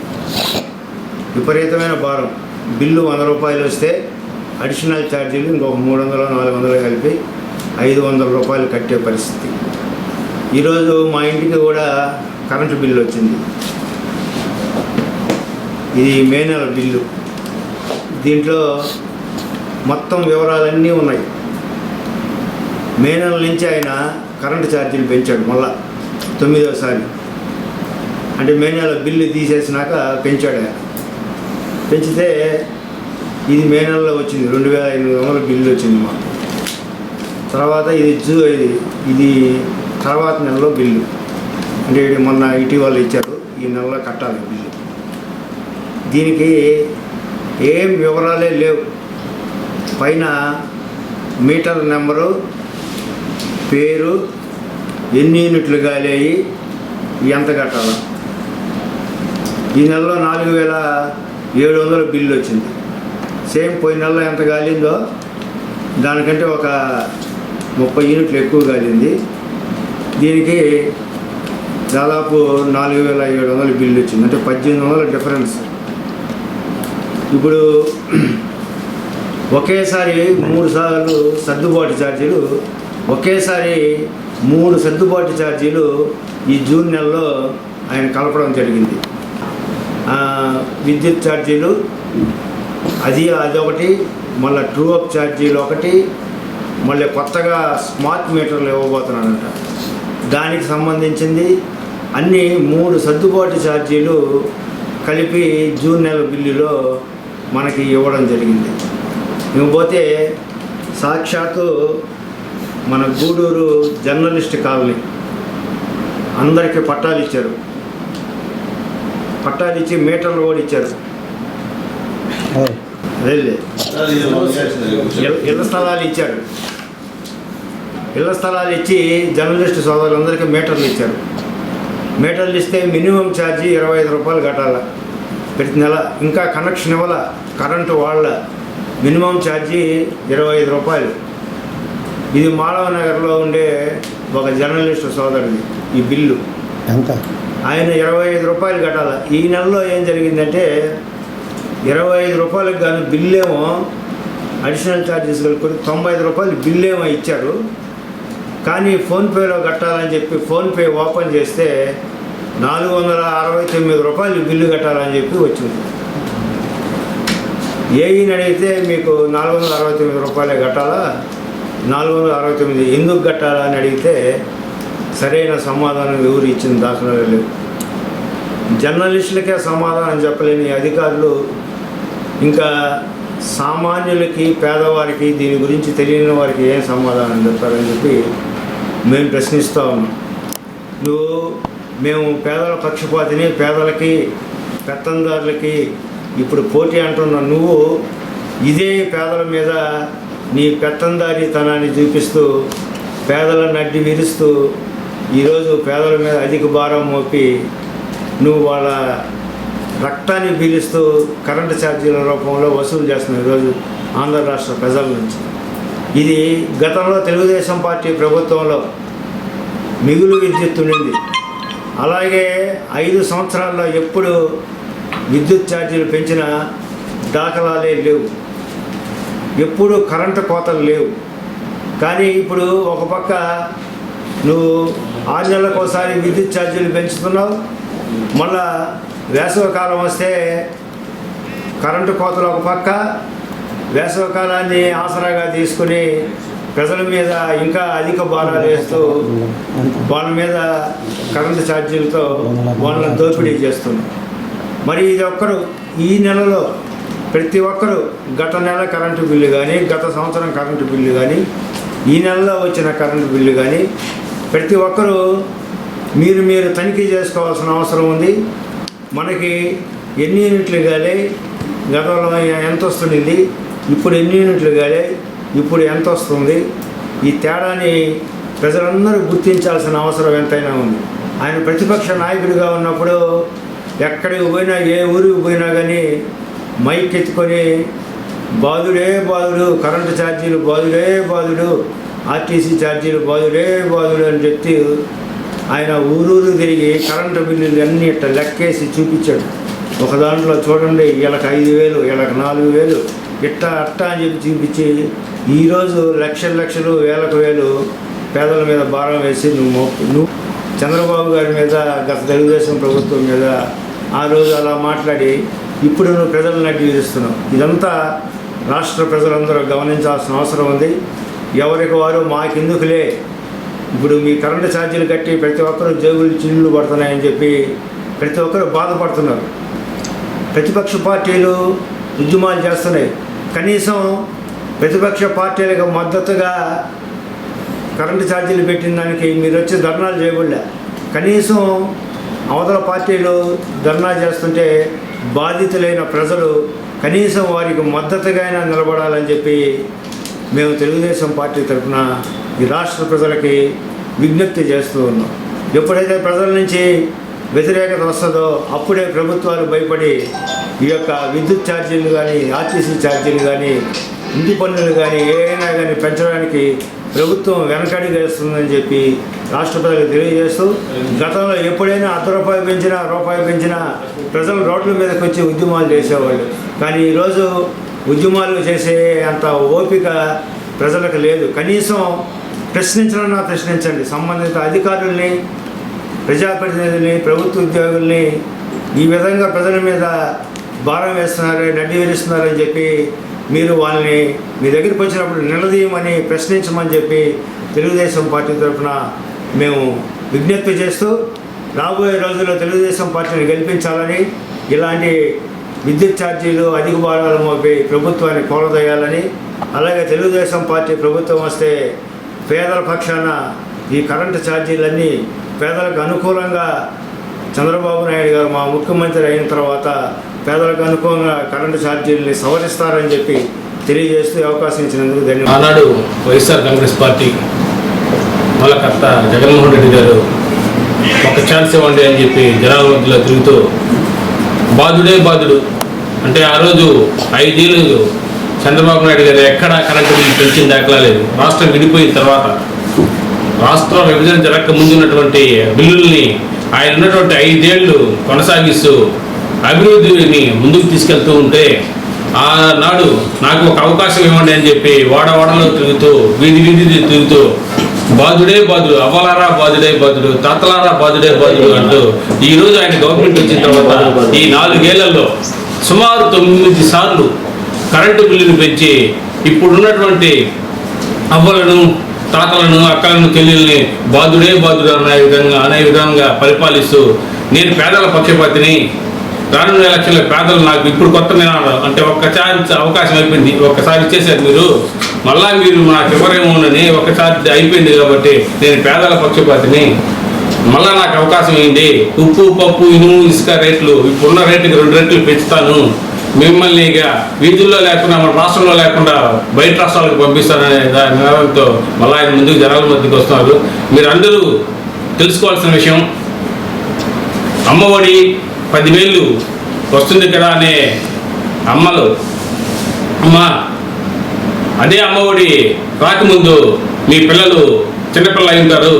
విపరీతమైన భారం. బిల్లు 100 రూపాయలు వస్తే అడిషనల్ ఛార్జీలు ఇంకొక 300-400 కలిపి 500 రూపాయలు కట్టే పరిస్థితి. ఈరోజు మా ఇంటికి కూడా కరెంటు బిల్లు వచ్చింది. ఇది మే నెల బిల్లు. దీంట్లో మొత్తం వివరాలన్నీ ఉన్నాయి. మే నెల నుంచి ఆయన కరెంటు ఛార్జీలు పెంచాడు మళ్ళా 9వసారి. అంటే మే నెల బిల్లు తీసేసినాక పెంచాడు ఆయన. పెంచితే ఇది మే నెలలో వచ్చింది 2800 బిల్లు వచ్చింది మాకు. తర్వాత ఇది తర్వాత నెలలో బిల్లు అంటే మొన్న ఇటీవల ఇచ్చారు, ఈ నెలలో కట్టాలి బిల్లు. దీనికి ఏం వివరాలే లేవు. పైన మీటర్ నెంబరు, పేరు, ఎన్ని యూనిట్లు గాలేయి, ఎంత కట్టాలి. ఈ నెలలో 4700 బిల్లు వచ్చింది. సేమ్ పోయిన నెలలో ఎంత గాలిందో దానికంటే ఒక 30 యూనిట్లు ఎక్కువ గాలింది. దీనికి దాదాపు 4700 బిల్లు వచ్చింది. అంటే 1800 డిఫరెన్స్. ఇప్పుడు ఒకేసారి 3 సార్లు సర్దుబాటు ఛార్జీలు, ఒకేసారి 3 సర్దుబాటు ఛార్జీలు ఈ జూన్ నెలలో ఆయన కలపడం జరిగింది. విద్యుత్ ఛార్జీలు అదొకటి, మళ్ళీ ట్రూ అప్ ఛార్జీలు ఒకటి, మళ్ళీ కొత్తగా స్మార్ట్ మీటర్లు ఇవ్వబోతున్నాడంట. దానికి సంబంధించింది అన్నీ 3 సర్దుబాటు ఛార్జీలు కలిపి జూన్ నెల బిల్లులో మనకి ఇవ్వడం జరిగింది. ఇకపోతే సాక్షాత్తు మన గూడూరు జర్నలిస్ట్ కాలనీ అందరికీ పట్టాలు ఇచ్చారు. పట్టాలు ఇచ్చి మీటర్లు కూడా ఇచ్చారు. ఇళ్ల స్థలాలు ఇచ్చారు. ఇళ్ల స్థలాలు ఇచ్చి జర్నలిస్ట్ సోదరులందరికీ మీటర్లు ఇచ్చారు. మీటర్లు ఇస్తే మినిమం ఛార్జీ 25 రూపాయలు కట్టాలి ప్రతి నెల. ఇంకా కనెక్షన్ ఇవ్వాల కరెంటు వాళ్ళ మినిమం ఛార్జీ 25 రూపాయలు. ఇది మాధవ నగర్లో ఉండే ఒక జర్నలిస్ట్ సోదరుడి ఈ బిల్లు. ఆయన 25 రూపాయలు కట్టాలి. ఈ నెలలో ఏం జరిగిందంటే 25 రూపాయలకు కానీ బిల్లేమో అడిషనల్ ఛార్జెస్ కలుపుకొని 95 రూపాయలు బిల్లేమో ఇచ్చారు. కానీ ఫోన్పేలో కట్టాలని చెప్పి ఫోన్పే ఓపెన్ చేస్తే 469 రూపాయలు బిల్లు కట్టాలని చెప్పి వచ్చింది. ఏఈని అడిగితే మీకు 469 రూపాయలే కట్టాలా, 469 ఎందుకు కట్టాలా అని అడిగితే సరైన సమాధానం ఎవరు ఇచ్చిన దాఖలాలు లేవు. జర్నలిస్టులకే సమాధానం చెప్పలేని అధికారులు ఇంకా సామాన్యులకి, పేదవారికి, దీని గురించి తెలియని వారికి ఏం సమాధానం చెప్తారని చెప్పి మేము ప్రశ్నిస్తూ ఉన్నాం. మేము పేదల పక్షపాతిని, పేదలకి పెత్తందారులకి ఇప్పుడు పోటీ అంటున్న నువ్వు ఇదే పేదల మీద నీ పెత్తందారీతనాన్ని చూపిస్తూ పేదలను అడ్డి విరుస్తూ ఈరోజు పేదల మీద అధిక భారం మోపి నువ్వు వాళ్ళ రక్తాన్ని పీలుస్తూ కరెంటు ఛార్జీల రూపంలో వసూలు చేస్తున్నావు ఈరోజు ఆంధ్ర రాష్ట్ర ప్రజల నుంచి. ఇది గతంలో తెలుగుదేశం పార్టీ ప్రభుత్వంలో మిగులు విద్యుత్ ఉండింది. అలాగే 5 సంవత్సరాల్లో ఎప్పుడు విద్యుత్ ఛార్జీలు పెంచిన దాఖలాలే లేవు, ఎప్పుడు కరెంటు కోతలు లేవు. కానీ ఇప్పుడు ఒక పక్క నువ్వు 6 నెలలకు ఒకసారి విద్యుత్ ఛార్జీలు పెంచుతున్నావు, మళ్ళా వేసవికాలం వస్తే కరెంటు కోతలు ఒక పక్క, వేసవికాలాన్ని ఆసరాగా తీసుకుని ప్రజల మీద ఇంకా అధిక భారాలు వేస్తూ వాళ్ళ మీద కరెంటు ఛార్జీలతో వాళ్ళని దోపిడీ చేస్తున్నారు. మరి ఇది ఒక్కరు ఈ నెలలో ప్రతి ఒక్కరు గత నెల కరెంటు బిల్లు కానీ, గత సంవత్సరం కరెంటు బిల్లు కానీ, ఈ నెలలో వచ్చిన కరెంటు బిల్లు కానీ ప్రతి ఒక్కరూ మీరు తనిఖీ చేసుకోవాల్సిన అవసరం ఉంది. మనకి ఎన్ని యూనిట్లు గాలి, గతంలో ఎంత వస్తుంది, ఇప్పుడు ఎన్ని యూనిట్లు గాలి, ఇప్పుడు ఎంత వస్తుంది, ఈ తేడాని ప్రజలందరూ గుర్తించాల్సిన అవసరం ఎంతైనా ఉంది. ఆయన ప్రతిపక్ష నాయకుడిగా ఉన్నప్పుడు ఎక్కడికి పోయినా, ఏ ఊరికి పోయినా కానీ మైక్ ఎత్తుకొని బాధుడే బాధుడు, కరెంటు ఛార్జీలు బాధుడే బాధుడు, ఆర్టీసీ ఛార్జీలు బాధుడే బాధుడు అని చెప్పి ఆయన ఊరూరు తిరిగి కరెంటు బిల్లులు అన్నీ ఇట్లా లెక్కేసి చూపించాడు. ఒక దాంట్లో చూడండి, వీళ్ళకి 5,000, వీళ్ళకి 4,000, ఇట్ట అట్ట అని చెప్పి చూపించి ఈరోజు లక్షలు వేలకు వేలు పేదల మీద భారం వేసి నువ్వు చంద్రబాబు గారి మీద, గత తెలుగుదేశం ప్రభుత్వం మీద ఆ రోజు అలా మాట్లాడి ఇప్పుడు నువ్వు ప్రజలను అడ్డు తీరుస్తున్నావు. ఇదంతా రాష్ట్ర ప్రజలందరూ గమనించాల్సిన అవసరం ఉంది. ఎవరికి వారు మాకెందుకులే, ఇప్పుడు మీ కరెంటు ఛార్జీలు కట్టి ప్రతి ఒక్కరూ జేబులు చిల్లులు పడుతున్నాయని చెప్పి ప్రతి ఒక్కరు బాధపడుతున్నారు. ప్రతిపక్ష పార్టీలు ఉద్యమాలు చేస్తున్నాయి. కనీసం ప్రతిపక్ష పార్టీలకు మద్దతుగా కరెంటు ఛార్జీలు పెట్టిన దానికి మీరు వచ్చి ధర్నాలు చేయబడలే. కనీసం అవతల పార్టీలు ధర్నా చేస్తుంటే బాధితులైన ప్రజలు కనీసం వారికి మద్దతుగా అయినా నిలబడాలని చెప్పి మేము తెలుగుదేశం పార్టీ తరఫున ఈ రాష్ట్ర ప్రజలకి విజ్ఞప్తి చేస్తూ ఉన్నాం. ఎప్పుడైతే ప్రజల నుంచి వ్యతిరేకత వస్తుందో అప్పుడే ప్రభుత్వాలు భయపడి ఈ యొక్క విద్యుత్ ఛార్జీలు కానీ, ఆర్టీసీ ఛార్జీలు కానీ, ఇంటి పన్నులు కానీ ఏదైనా కానీ పెంచడానికి ప్రభుత్వం వెనకడుగు వేస్తుందని చెప్పి రాష్ట్ర ప్రజలకు తెలియజేస్తూ, గతంలో ఎప్పుడైనా ₹1 పెంచినా రూపాయి పెంచినా ప్రజలు రోడ్ల మీదకి వచ్చి ఉద్యమాలు చేసేవాళ్ళు. కానీ ఈరోజు ఉద్యమాలు చేసే అంత ఓపిక ప్రజలకు లేదు. కనీసం ప్రశ్నించండి, సంబంధిత అధికారుల్ని, ప్రజాప్రతినిధుల్ని, ప్రభుత్వ ఉద్యోగుల్ని ఈ విధంగా ప్రజల మీద భారం వేస్తున్నారు, నడ్డి విరుస్తున్నారని చెప్పి మీరు వాళ్ళని మీ దగ్గరికి వచ్చినప్పుడు నిలదీయమని, ప్రశ్నించమని చెప్పి తెలుగుదేశం పార్టీ తరఫున మేము విజ్ఞప్తి చేస్తూ రాబోయే రోజుల్లో తెలుగుదేశం పార్టీని గెలిపించాలని, ఇలాంటి విద్యుత్ ఛార్జీలు అధిక భారాలు మోపి ప్రభుత్వాన్ని కూలదోయాలని, అలాగే తెలుగుదేశం పార్టీ ప్రభుత్వం వస్తే పేదల పక్షాన ఈ కరెంటు ఛార్జీలన్నీ పేదలకు అనుకూలంగా చంద్రబాబు నాయుడు గారు మా ముఖ్యమంత్రి అయిన తర్వాత పేదలకు అనుకూలంగా కరెంటు ఛార్జీలని సవరిస్తారని చెప్పి తెలియజేస్తూ అవకాశం ఇచ్చినందుకు ధన్యవాదాలు. ఆనాడు వైఎస్ఆర్ కాంగ్రెస్ పార్టీ మూలకర్త జగన్మోహన్ రెడ్డి గారు ఒక ఛాన్స్ ఇవ్వండి అని చెప్పి జనాల మధ్యలో తిరుగుతూ బాధుడే బాధుడు అంటే ఆ రోజు 5 ఏళ్ళు చంద్రబాబు నాయుడు గారు ఎక్కడా కరెంటు బిల్లు పెంచిన దాఖలా లేదు. రాష్ట్రం విడిపోయిన తర్వాత, రాష్ట్రం విభజన జరగక ముందున్నటువంటి బిల్లుల్ని ఆయన ఉన్నటువంటి 5 ఏళ్ళు కొనసాగిస్తూ అభివృద్ధిని ముందుకు తీసుకెళ్తూ ఉంటే, ఆనాడు నాకు ఒక అవకాశం ఇవ్వండి అని చెప్పి వాడవాడలో తిరుగుతూ, వీధి తిరుగుతూ బాధుడే బాధుడు, అవ్వలారా బాధుడే బాధుడు, తాతలారా బాధుడే బాధుడు అంటూ ఈరోజు ఆయన గవర్నమెంట్ వచ్చిన తర్వాత ఈ 4 ఏళ్లలో సుమారు 9 సార్లు కరెంటు బిల్లును పెంచి ఇప్పుడున్నటువంటి అవ్వలను, తాతలను, అక్కలను, చెల్లెల్ని బాధుడే బాధుడు అనే విధంగా పరిపాలిస్తూ, నేను పేదల పక్షపాతిని, రానున్న ఎలక్షన్ల పేదలు నాకు ఇప్పుడు కొత్త వినాలి అంటే ఒక్కసారి అవకాశం అయిపోయింది, ఒక్కసారి ఇచ్చేసారు మీరు, మళ్ళా మీరు నాకు ఎవరేమోనని ఒకసారి అయిపోయింది కాబట్టి నేను పేదల పక్షపాతిని, మళ్ళా నాకు అవకాశం ఏంటి, ఉప్పు, పప్పు, ఇనుము, ఇసుక రేట్లు ఇప్పుడున్న రేటుకి 2 రెట్లు పెంచుతాను, మిమ్మల్ని ఇక వీధుల్లో లేకుండా మన రాష్ట్రంలో లేకుండా బయట రాష్ట్రాలకు పంపిస్తాననే నినాదంతో మళ్ళీ ఆయన ముందుకు జనాల మధ్యకి వస్తున్నారు. మీరు అందరూ తెలుసుకోవాల్సిన విషయం. అమ్మఒడి 10,000 వస్తుంది కదా అనే అమ్మలు, అమ్మా అదే అమ్మఒడి రాకముందు మీ పిల్లలు చిన్నపిల్లలు అయి ఉంటారు.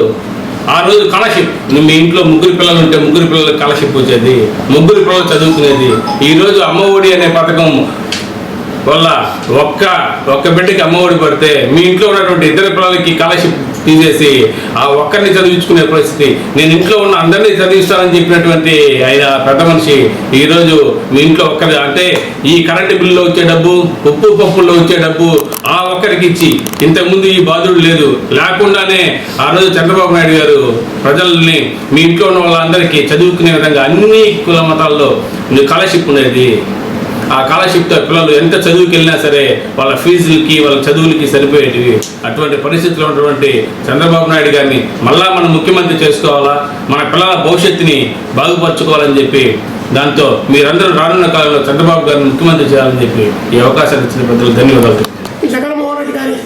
ఆ రోజు స్కాలర్షిప్, మీ ఇంట్లో 3 పిల్లలు ఉంటే 3 పిల్లలకు స్కాలర్షిప్ వచ్చేది, 3 పిల్లలు చదువుకునేది. ఈరోజు అమ్మఒడి అనే పథకం వల్ల ఒక్క బిడ్డకి అమ్మఒడి పడితే మీ ఇంట్లో ఉన్నటువంటి 2 పిల్లలకి స్కాలర్షిప్ తీసేసి ఆ ఒక్కరిని చదివించుకునే పరిస్థితి. నేను ఇంట్లో ఉన్న అందరినీ చదివిస్తానని చెప్పినటువంటి ఆయన పెద్ద మనిషి ఈరోజు మీ ఇంట్లో ఒక్కరి, అంటే ఈ కరెంటు బిల్లులో వచ్చే డబ్బు, ఉప్పు పప్పుల్లో వచ్చే డబ్బు ఆ ఒక్కరికి ఇచ్చి, ఇంతకుముందు ఈ బాధుడు లేదు లేకుండానే ఆ రోజు చంద్రబాబు నాయుడు గారు ప్రజల్ని, మీ ఇంట్లో ఉన్న వాళ్ళందరికీ చదువుకునే విధంగా అన్ని కుల మతాల్లో స్కాలర్షిప్ ఉండేది. ఆ స్కాలర్షిప్తో పిల్లలు ఎంత చదువుకి వెళ్ళినా సరే వాళ్ళ ఫీజులకి, వాళ్ళ చదువులకి సరిపోయేటివి. అటువంటి పరిస్థితుల్లో ఉన్నటువంటి చంద్రబాబు నాయుడు గారిని మళ్ళా మనం ముఖ్యమంత్రి చేసుకోవాలా, మన పిల్లల భవిష్యత్తుని బాగుపరచుకోవాలని చెప్పి, దాంతో మీరందరూ రానున్న కాలంలో చంద్రబాబు గారిని ముఖ్యమంత్రి చేయాలని చెప్పి ఈ అవకాశాన్ని ఇచ్చిన పెద్దలు ధన్యవాదాలు. జగన్మోహన్ రెడ్డి గారి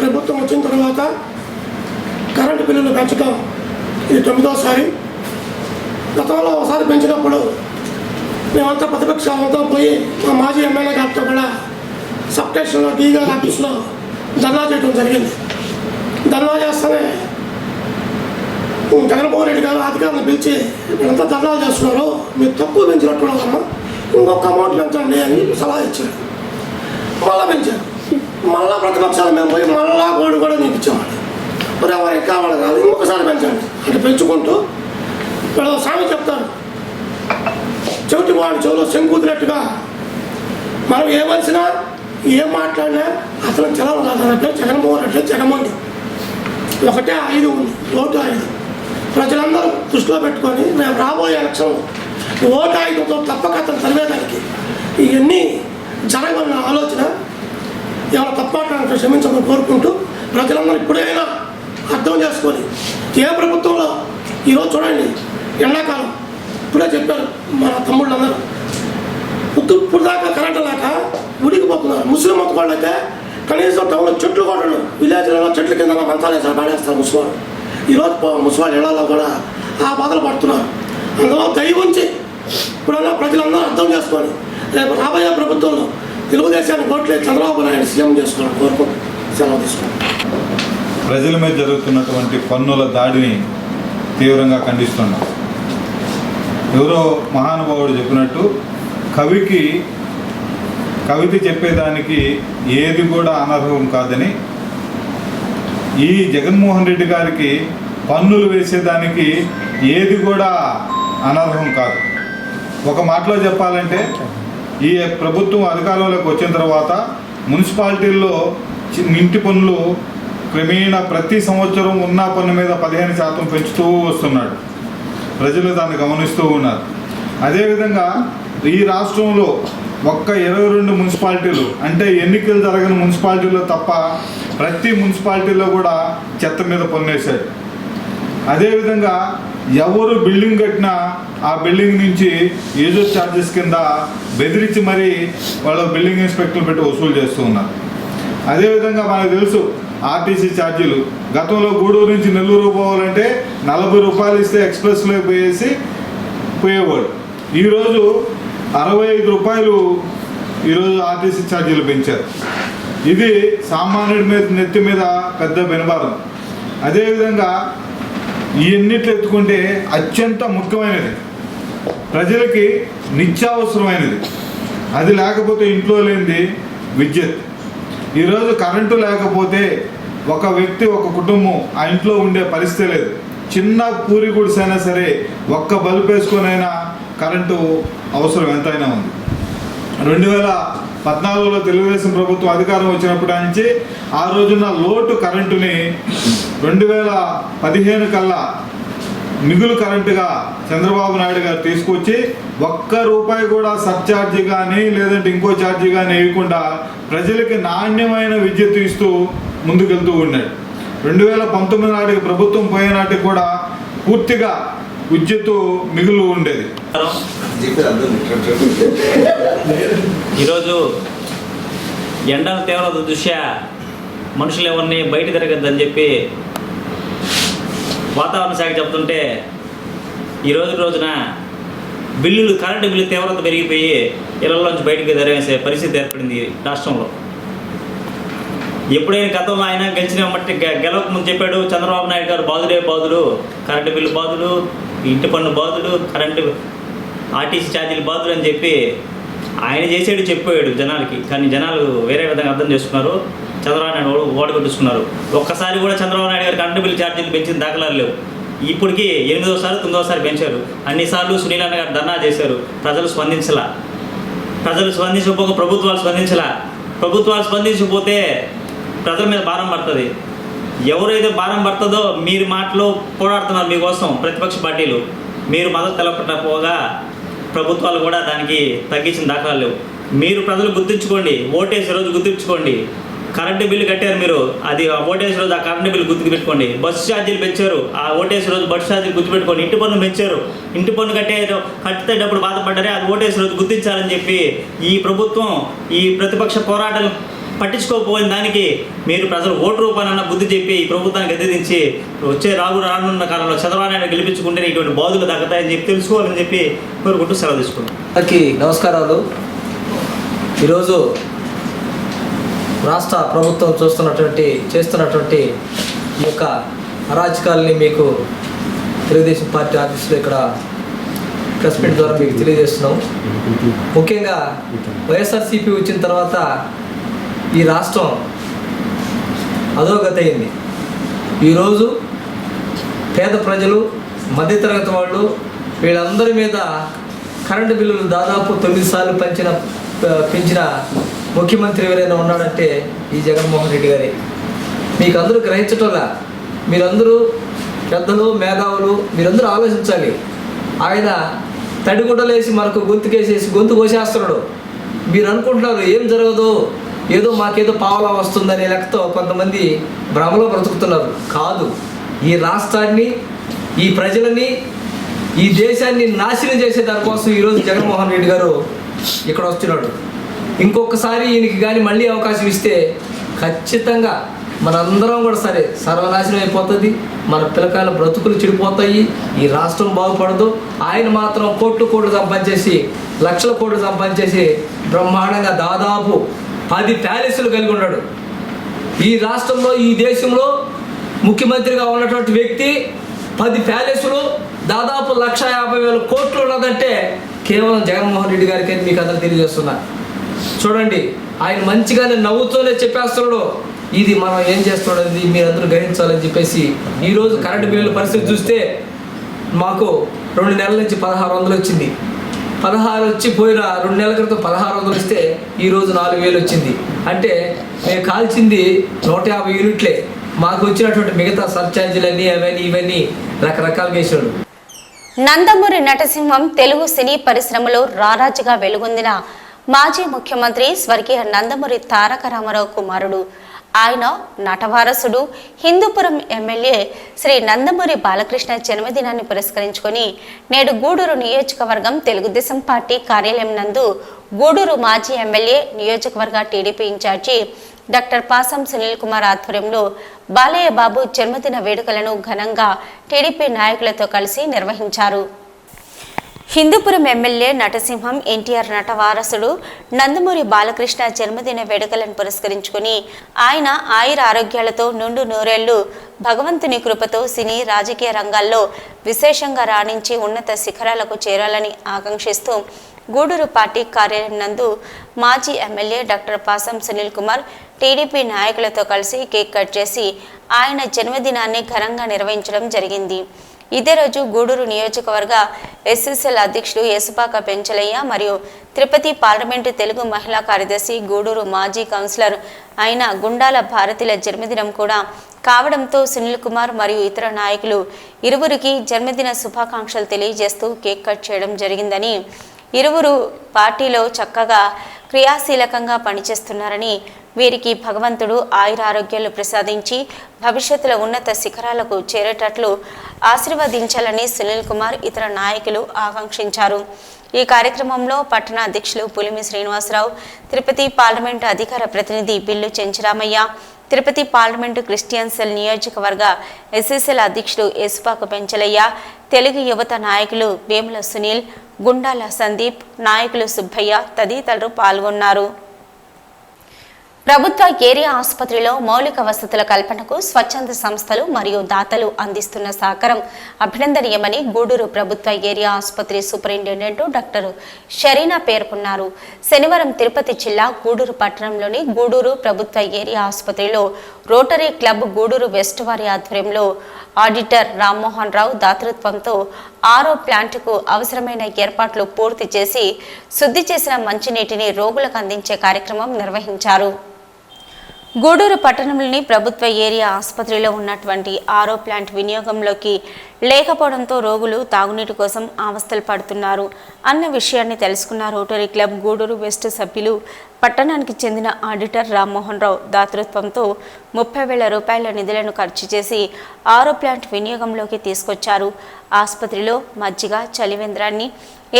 ప్రభుత్వం వచ్చిన తర్వాత కరెంటు బిల్లులు పెంచడం ఇది 9వ. గతంలో ఒకసారి పెంచినప్పుడు మేమంతా ప్రతిపక్షాలతో పోయి మా మాజీ ఎమ్మెల్యే గారితో కూడా సబ్ స్టేషన్లో డీగా ఆఫీస్లో ధర్నా చేయడం జరిగింది. ధర్నా చేస్తేనే జగన్మోహన్ రెడ్డి గారు అధికారులను పిలిచి వీళ్ళంతా ధర్నాలు చేస్తున్నారు, మీరు తక్కువ పెంచినట్టు ఇంకొక అమౌంట్ పెంచండి అని సలహా ఇచ్చారు. మళ్ళా పెంచారు. మళ్ళా ప్రతిపక్షాలు మేము పోయి మళ్ళా గోడు కూడా నింపించామండి. మరి ఎవరికి కావాలి కాదు, ఇంకొకసారి పెంచండి అంటే పెంచుకుంటూ వీళ్ళు సామి చెప్తారు, చెవిటి వాడి చెవులో శంకుదినట్టుగా మనం ఏమనిసినా ఏం మాట్లాడినా అసలు చలవ కాదంటే జగన్మోహన్ రెడ్డి జగన్మోహన్ ఒకటే 5 ఉంది, ఓటు 5. ప్రజలందరూ దృష్టిలో పెట్టుకొని మేము రాబోయే ఎలక్షన్లో ఓటు 5తో తప్పక అతను చదివేదానికి ఇవన్నీ జరగవన్న ఆలోచన. ఏమైనా తప్ప క్షమించమని కోరుకుంటూ ప్రజలందరూ ఇప్పుడైనా అర్థం చేసుకొని ఏ ప్రభుత్వంలో ఈరోజు చూడండి, ఎండాకాలం ఇప్పుడే చెప్పారు మన తమ్ముళ్ళందరూ, ఇప్పుడు దాకా కరెంటు లేక ఉడికిపోతున్నారు. ముస్లిం మొత్తం వాళ్ళు అయితే కనీసం టౌన్లో చెట్లు కొట్టడు, విలేజ్లలో చెట్ల కింద మంచాలు వేస్తారు, పాడేస్తారు ముస్లిం. ఈరోజు ముస్లిం ఇళ్లలో కూడా ఆ బాధలు పడుతున్నారు. అందులో దయ ఉంచి ఇప్పుడన్నా ప్రజలందరూ అర్థం చేసుకొని రేపు రాబోయే ప్రభుత్వంలో తెలుగుదేశాన్ని ఓట్లే చంద్రబాబు నాయుడు సీఎం చేసుకోవాలని కోరుకుంటూ సెలవు తీసుకున్నాం. ప్రజల మీద జరుగుతున్నటువంటి పన్నుల దాడిని తీవ్రంగా ఖండిస్తున్నాం. ఎవరో మహానుభావుడు చెప్పినట్టు కవిత చెప్పేదానికి ఏది కూడా అనర్హం కాదని, ఈ జగన్మోహన్ రెడ్డి గారికి పన్నులు వేసేదానికి ఏది కూడా అనర్హం కాదు. ఒక మాటలో చెప్పాలంటే ఈ ప్రభుత్వం అధికారంలోకి వచ్చిన తర్వాత మున్సిపాలిటీల్లో ఇంటి పన్నులు క్రమేణా ప్రతి సంవత్సరం ఉన్న పన్ను మీద 15% పెంచుతూ వస్తున్నాడు. ప్రజలు దాన్ని గమనిస్తూ ఉన్నారు. అదేవిధంగా ఈ రాష్ట్రంలో ఒక్క 22 మున్సిపాలిటీలు, అంటే ఎన్నికలు జరగని మున్సిపాలిటీలో తప్ప ప్రతి మున్సిపాలిటీలో కూడా చెత్త మీద పన్నేశాడు. అదేవిధంగా ఎవరు బిల్డింగ్ కట్టినా ఆ బిల్డింగ్ నుంచి ఏజో ఛార్జెస్ కింద బెదిరించి మరీ వాళ్ళు బిల్డింగ్ ఇన్స్పెక్టర్లు పెట్టి వసూలు చేస్తూ ఉన్నారు. అదేవిధంగా మనకు తెలుసు ఆర్టీసీ ఛార్జీలు. గతంలో గూడూరు నుంచి నెల్లూరు పోవాలంటే 40 రూపాయలు ఇస్తే ఎక్స్ప్రెస్లో పోయేవాడు. ఈరోజు 65 రూపాయలు ఈరోజు ఆర్టీసీ ఛార్జీలు పెంచారు. ఇది సామాన్యుడి మీద నెత్తి మీద పెద్ద బెనబారం. అదేవిధంగా ఇవన్నిట్లు ఎత్తుకుంటే అత్యంత ముఖ్యమైనది, ప్రజలకి నిత్యావసరమైనది, అది లేకపోతే ఇంట్లో లేనిది విద్యుత్. ఈరోజు కరెంటు లేకపోతే ఒక వ్యక్తి, ఒక కుటుంబం ఆ ఇంట్లో ఉండే పరిస్థితి లేదు. చిన్న పూరి గుడిసైనా సరే ఒక్క బల్బ్ వేసుకొనైనా కరెంటు అవసరం ఎంతైనా ఉంది. 2014లో తెలుగుదేశం ప్రభుత్వం అధికారం వచ్చినప్పటి నుంచి ఆ రోజున లోటు కరెంటుని 2015 కల్లా మిగులు కరెంటుగా చంద్రబాబు నాయుడు గారు తీసుకొచ్చి ₹1 కూడా సబ్ఛార్జీ కానీ లేదంటే ఇంకో ఛార్జీ కానీ వేయకుండా ప్రజలకి నాణ్యమైన విద్యుత్ ఇస్తూ ముందుకెళ్తూ ఉన్నాడు. 2019 నాటికి ప్రభుత్వం పోయేనాటికి కూడా పూర్తిగా విద్యుత్ మిగులు ఉండేది. ఈరోజు ఎండల తీవ్రత దృష్ట్యా మనుషులు ఎవరిని బయట తిరగద్దని చెప్పి వాతావరణ శాఖ చెప్తుంటే ఈ రోజున కరెంటు బిల్లు తీవ్రత పెరిగిపోయి ఇళ్లలోంచి బయటికి తెరవేసే పరిస్థితి ఏర్పడింది రాష్ట్రంలో. ఎప్పుడైనా గతంలో ఆయన గెలిచిన మట్టి గెలవక ముందు చెప్పాడు చంద్రబాబు నాయుడు గారు బాధుడు, కరెంటు బిల్లు బాధుడు, ఇంటి పన్ను బాధుడు, కరెంటు ఆర్టీసీ ఛార్జీలు బాధుడు అని చెప్పి ఆయన చేసేడు చెప్పాడు జనాలకి. కానీ జనాలు వేరే విధంగా అర్థం చేసుకున్నారు, చంద్రబాబు నాయుడు ఓడగొట్టుకున్నారు. ఒక్కసారి కూడా చంద్రబాబు నాయుడు గారు కరెంటు బిల్లు ఛార్జీలు పెంచిన దాఖలాలు లేవు. ఇప్పటికీ 8వ, 9వసారి పెంచారు. అన్నిసార్లు సునీల్ అన్న గారు ధర్నా చేశారు, ప్రజలు స్పందించకపోక ప్రభుత్వాలు స్పందించకపోతే ప్రజల మీద భారం పడుతుంది. ఎవరైతే భారం పడుతుందో మీరు మాటలో పోరాడుతున్నారు మీకోసం ప్రతిపక్ష పార్టీలు, మీరు మద్దతు తెలపకపోగా ప్రభుత్వాలు కూడా దానికి తగ్గించిన దాఖలాలు లేవు. మీరు ప్రజలు గుర్తుంచుకోండి, ఓటేసే రోజు గుర్తుంచుకోండి. కరెంటు బిల్లు కట్టారు మీరు, అది ఓటేసే రోజు ఆ కరెంటు బిల్లు గుర్తుపెట్టుకోండి. బస్సు ఛార్జీలు పెంచారు, ఆ ఓటేసే రోజు బస్సు ఛార్జీలు గుర్తుపెట్టుకోండి. ఇంటి పన్ను పెంచారు, ఇంటి పన్ను కట్టేటప్పుడు బాధపడ్డారే, అది ఓటేసే రోజు గుర్తించాలని చెప్పి ఈ ప్రభుత్వం ఈ ప్రతిపక్ష పోరాటాలు పట్టించుకోకపోయిన దానికి మీరు ప్రజలు ఓటు రూపాయన బుద్ధి చెప్పి ఈ ప్రభుత్వానికి ఎదిరించి రానున్న కాలంలో చంద్రబాబు నాయుడు గెలిపించుకుంటే ఇటువంటి బాధలు తగ్గుతాయని చెప్పి తెలుసుకోవాలని చెప్పి కోరుకుంటూ సెలవు తీసుకున్నాం. అందరికీ నమస్కారాలు. ఈరోజు రాష్ట్ర ప్రభుత్వం చేస్తున్నటువంటి ఈ యొక్క అరాచకాలని మీకు తెలుగుదేశం పార్టీ ఆఫీసులో ఇక్కడ ప్రెస్ మీట్ ద్వారా మీకు తెలియజేస్తున్నాం. ముఖ్యంగా వైఎస్ఆర్సీపీ వచ్చిన తర్వాత ఈ రాష్ట్రం అధోగతి అయింది. ఈరోజు పేద ప్రజలు, మధ్యతరగతి వాళ్ళు, వీళ్ళందరి మీద కరెంటు బిల్లులు దాదాపు 9 సార్లు పెంచిన ముఖ్యమంత్రి ఎవరైనా ఉన్నాడంటే ఈ జగన్మోహన్ రెడ్డి గారే. మీకు అందరూ గ్రహించటంలా, మీరందరూ పెద్దలు, మేధావులు, మీరందరూ ఆలోచించాలి. ఆయన తడిగుడ్డలేసి మనకు గొంతు కోసేస్తున్నాడు. మీరు అనుకుంటున్నారు ఏం జరగదు, ఏదో మాకేదో పావలా వస్తుందనే లెక్కతో కొంతమంది భ్రమలో బ్రతుకుతున్నారు. కాదు, ఈ రాష్ట్రాన్ని, ఈ ప్రజలని, ఈ దేశాన్ని నాశనం చేసే దానికోసం ఈరోజు జగన్మోహన్ రెడ్డి గారు ఇక్కడ వస్తున్నాడు. ఇంకొకసారి ఈయనకి కానీ మళ్ళీ అవకాశం ఇస్తే ఖచ్చితంగా మనందరం కూడా సర్వనాశనం అయిపోతుంది. మన పిల్లకాయల బ్రతుకులు చెడిపోతాయి, ఈ రాష్ట్రం బాగుపడదు. ఆయన మాత్రం కోట్లు సంపాదించేసి, లక్షల కోట్లు సంపాదించేసి బ్రహ్మాండంగా దాదాపు 10 ప్యాలెస్లు కలిగి ఉన్నాడు. ఈ రాష్ట్రంలో, ఈ దేశంలో ముఖ్యమంత్రిగా ఉన్నటువంటి వ్యక్తి 10 ప్యాలెస్లు, దాదాపు 1,50,000 కోట్లు ఉన్నదంటే కేవలం జగన్మోహన్ రెడ్డి గారికి మీకు అందరూ తెలియజేస్తున్నా. చూడండి, ఆయన మంచిగానే నవ్వుతూనే చెప్పేస్తున్నాడు. ఇది మనం ఏం చేస్తున్నాడు మీరందరూ గ్రహించాలని చెప్పేసి ఈరోజు కరెంటు బిల్లుల పరిస్థితి చూస్తే మాకు 2 నెలల నుంచి 1,600 వచ్చింది. 16 వచ్చి పోయిన 2 నెలల క్రితం 1,600 వస్తే ఈరోజు 4,000 వచ్చింది. అంటే మేము కాల్చింది 150 యూనిట్లే. మాకు వచ్చినటువంటి మిగతా సర్ఛార్జీలన్నీ ఇవన్నీ రకరకాలుగా వేసాడు. నందమూరి నటసింహం తెలుగు సినీ పరిశ్రమలో రారాజుగా వెలుగొందిన మాజీ ముఖ్యమంత్రి స్వర్గీయ నందమూరి తారక రామారావు కుమారుడు. ఆయన నటవారసుడు. హిందూపురం ఎమ్మెల్యే శ్రీ నందమూరి బాలకృష్ణ జన్మదినాన్ని పురస్కరించుకొని నేడు గూడూరు నియోజకవర్గం తెలుగుదేశం పార్టీ కార్యాలయం నందు గూడూరు మాజీ ఎమ్మెల్యే, నియోజకవర్గ టీడీపీ ఇన్ఛార్జి డాక్టర్ పాసం సునీల్ కుమార్ ఆధ్వర్యంలో బాలయ్య బాబు జన్మదిన వేడుకలను ఘనంగా టీడీపీ నాయకులతో కలిసి నిర్వహించారు. హిందూపురం ఎమ్మెల్యే నటసింహం ఎన్టీఆర్ నట వారసుడు నందమూరి బాలకృష్ణ జన్మదిన వేడుకలను పురస్కరించుకుని ఆయన ఆయుర ఆరోగ్యాలతో నిండు నూరేళ్లు భగవంతుని కృపతో సినీ రాజకీయ రంగాల్లో విశేషంగా రాణించి ఉన్నత శిఖరాలకు చేరాలని ఆకాంక్షిస్తూ గూడూరు పార్టీ కార్యాలయం నందు మాజీ ఎమ్మెల్యే డాక్టర్ పాసం సునీల్ కుమార్ టీడీపీ నాయకులతో కలిసి కేక్ కట్ చేసి ఆయన జన్మదినాన్ని ఘనంగా నిర్వహించడం జరిగింది. ఇదే రోజు గూడూరు నియోజకవర్గ ఎస్ఎస్ఎల్ అధ్యక్షుడు యేసుపాక పెంచలయ్య మరియు తిరుపతి పార్లమెంటు తెలుగు మహిళా కార్యదర్శి గూడూరు మాజీ కౌన్సిలర్ అయిన గుండాల భారతిల జన్మదినం కూడా కావడంతో సునీల్ కుమార్ మరియు ఇతర నాయకులు ఇరువురికి జన్మదిన శుభాకాంక్షలు తెలియజేస్తూ కేక్ కట్ చేయడం జరిగిందని, ఇరువురు పార్టీలో చక్కగా క్రియాశీలకంగా పనిచేస్తున్నారని, వీరికి భగవంతుడు ఆయురారోగ్యాలు ప్రసాదించి భవిష్యత్తులో ఉన్నత శిఖరాలకు చేరేటట్లు ఆశీర్వదించాలని సునీల్ కుమార్ ఇతర నాయకులు ఆకాంక్షించారు. ఈ కార్యక్రమంలో పట్టణ అధ్యక్షులు పులిమి శ్రీనివాసరావు, తిరుపతి పార్లమెంటు అధికార ప్రతినిధి bill Chenchuramayya, Tirupati parliament Christian cell నియోజకవర్గ ఎస్ఎస్ఎల్ అధ్యక్షుడు ఎసుపాక పెంచలయ్య, తెలుగు యువత నాయకులు వేముల సునీల్, గుండాల సందీప్, నాయకులు సుబ్బయ్య తదితరులు పాల్గొన్నారు. ప్రభుత్వ ఏరియా ఆసుపత్రిలో మౌలిక వసతుల కల్పనకు స్వచ్ఛంద సంస్థలు మరియు దాతలు అందిస్తున్న సహకారం అభినందనీయమని గూడూరు ప్రభుత్వ ఏరియా ఆసుపత్రి సూపరింటెండెంట్ డాక్టర్ షరీనా పేర్కొన్నారు. శనివారం తిరుపతి జిల్లా గూడూరు పట్టణంలోని గూడూరు ప్రభుత్వ ఏరియా ఆసుపత్రిలో రోటరీ క్లబ్ గూడూరు వెస్ట్ వారి ఆధ్వర్యంలో ఆడిటర్ రామ్మోహన్ రావు దాతృత్వంతో ఆరో ప్లాంటుకు అవసరమైన ఏర్పాట్లు పూర్తి చేసి శుద్ధి చేసిన మంచినీటిని రోగులకు అందించే కార్యక్రమం నిర్వహించారు. గూడూరు పట్టణంలోని ప్రభుత్వ ఏరియా ఆసుపత్రిలో ఉన్నటువంటి ఆరో ప్లాంట్ వినియోగంలోకి లేకపోవడంతో రోగులు తాగునీటి కోసం అవస్థలు పడుతున్నారు అన్న విషయాన్ని తెలుసుకున్న రోటరీ క్లబ్ గూడూరు వెస్ట్ సభ్యులు పట్టణానికి చెందిన ఆడిటర్ రామ్మోహన్ రావు దాతృత్వంతో 30,000 రూపాయల నిధులను ఖర్చు చేసి ఆరో ప్లాంట్ వినియోగంలోకి తీసుకొచ్చారు. ఆసుపత్రిలో మజ్జిగ చలివేంద్రాన్ని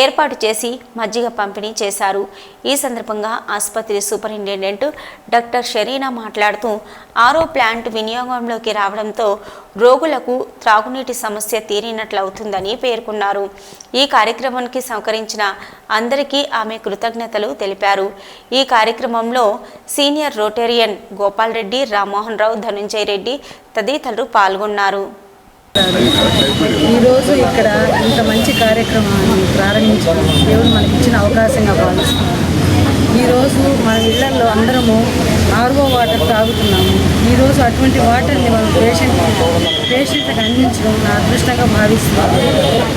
ఏర్పాటు చేసి మజ్జిగ పంపిణీ చేశారు. ఈ సందర్భంగా ఆసుపత్రి సూపరింటెండెంట్ డాక్టర్ షరీనా మాట్లాడుతూ ఆరో ప్లాంట్ వినియోగంలోకి రావడంతో రోగులకు త్రాగునీటి సమస్య తీరినట్లవుతుందని పేర్కొన్నారు. ఈ కార్యక్రమానికి సహకరించిన అందరికీ ఆమె కృతజ్ఞతలు తెలిపారు. ఈ కార్యక్రమంలో సీనియర్ రోటేరియన్ గోపాల్ రెడ్డి, రామ్మోహన్ రావు, ధనుంజయ రెడ్డి తదితరులు పాల్గొన్నారు. ఈరోజు ఇక్కడ ఇంత మంచి కార్యక్రమాన్ని ప్రారంభించడం దేవుడు మనకి ఇచ్చిన అవకాశంగా భావిస్తున్నాము. ఈరోజు మన ఇళ్లలో అందరము ఆర్ఓ వాటర్ తాగుతున్నాము. ఈరోజు అటువంటి వాటర్ని మనం పేషెంట్కి అందించడం నా అదృష్టంగా భావిస్తున్నాము.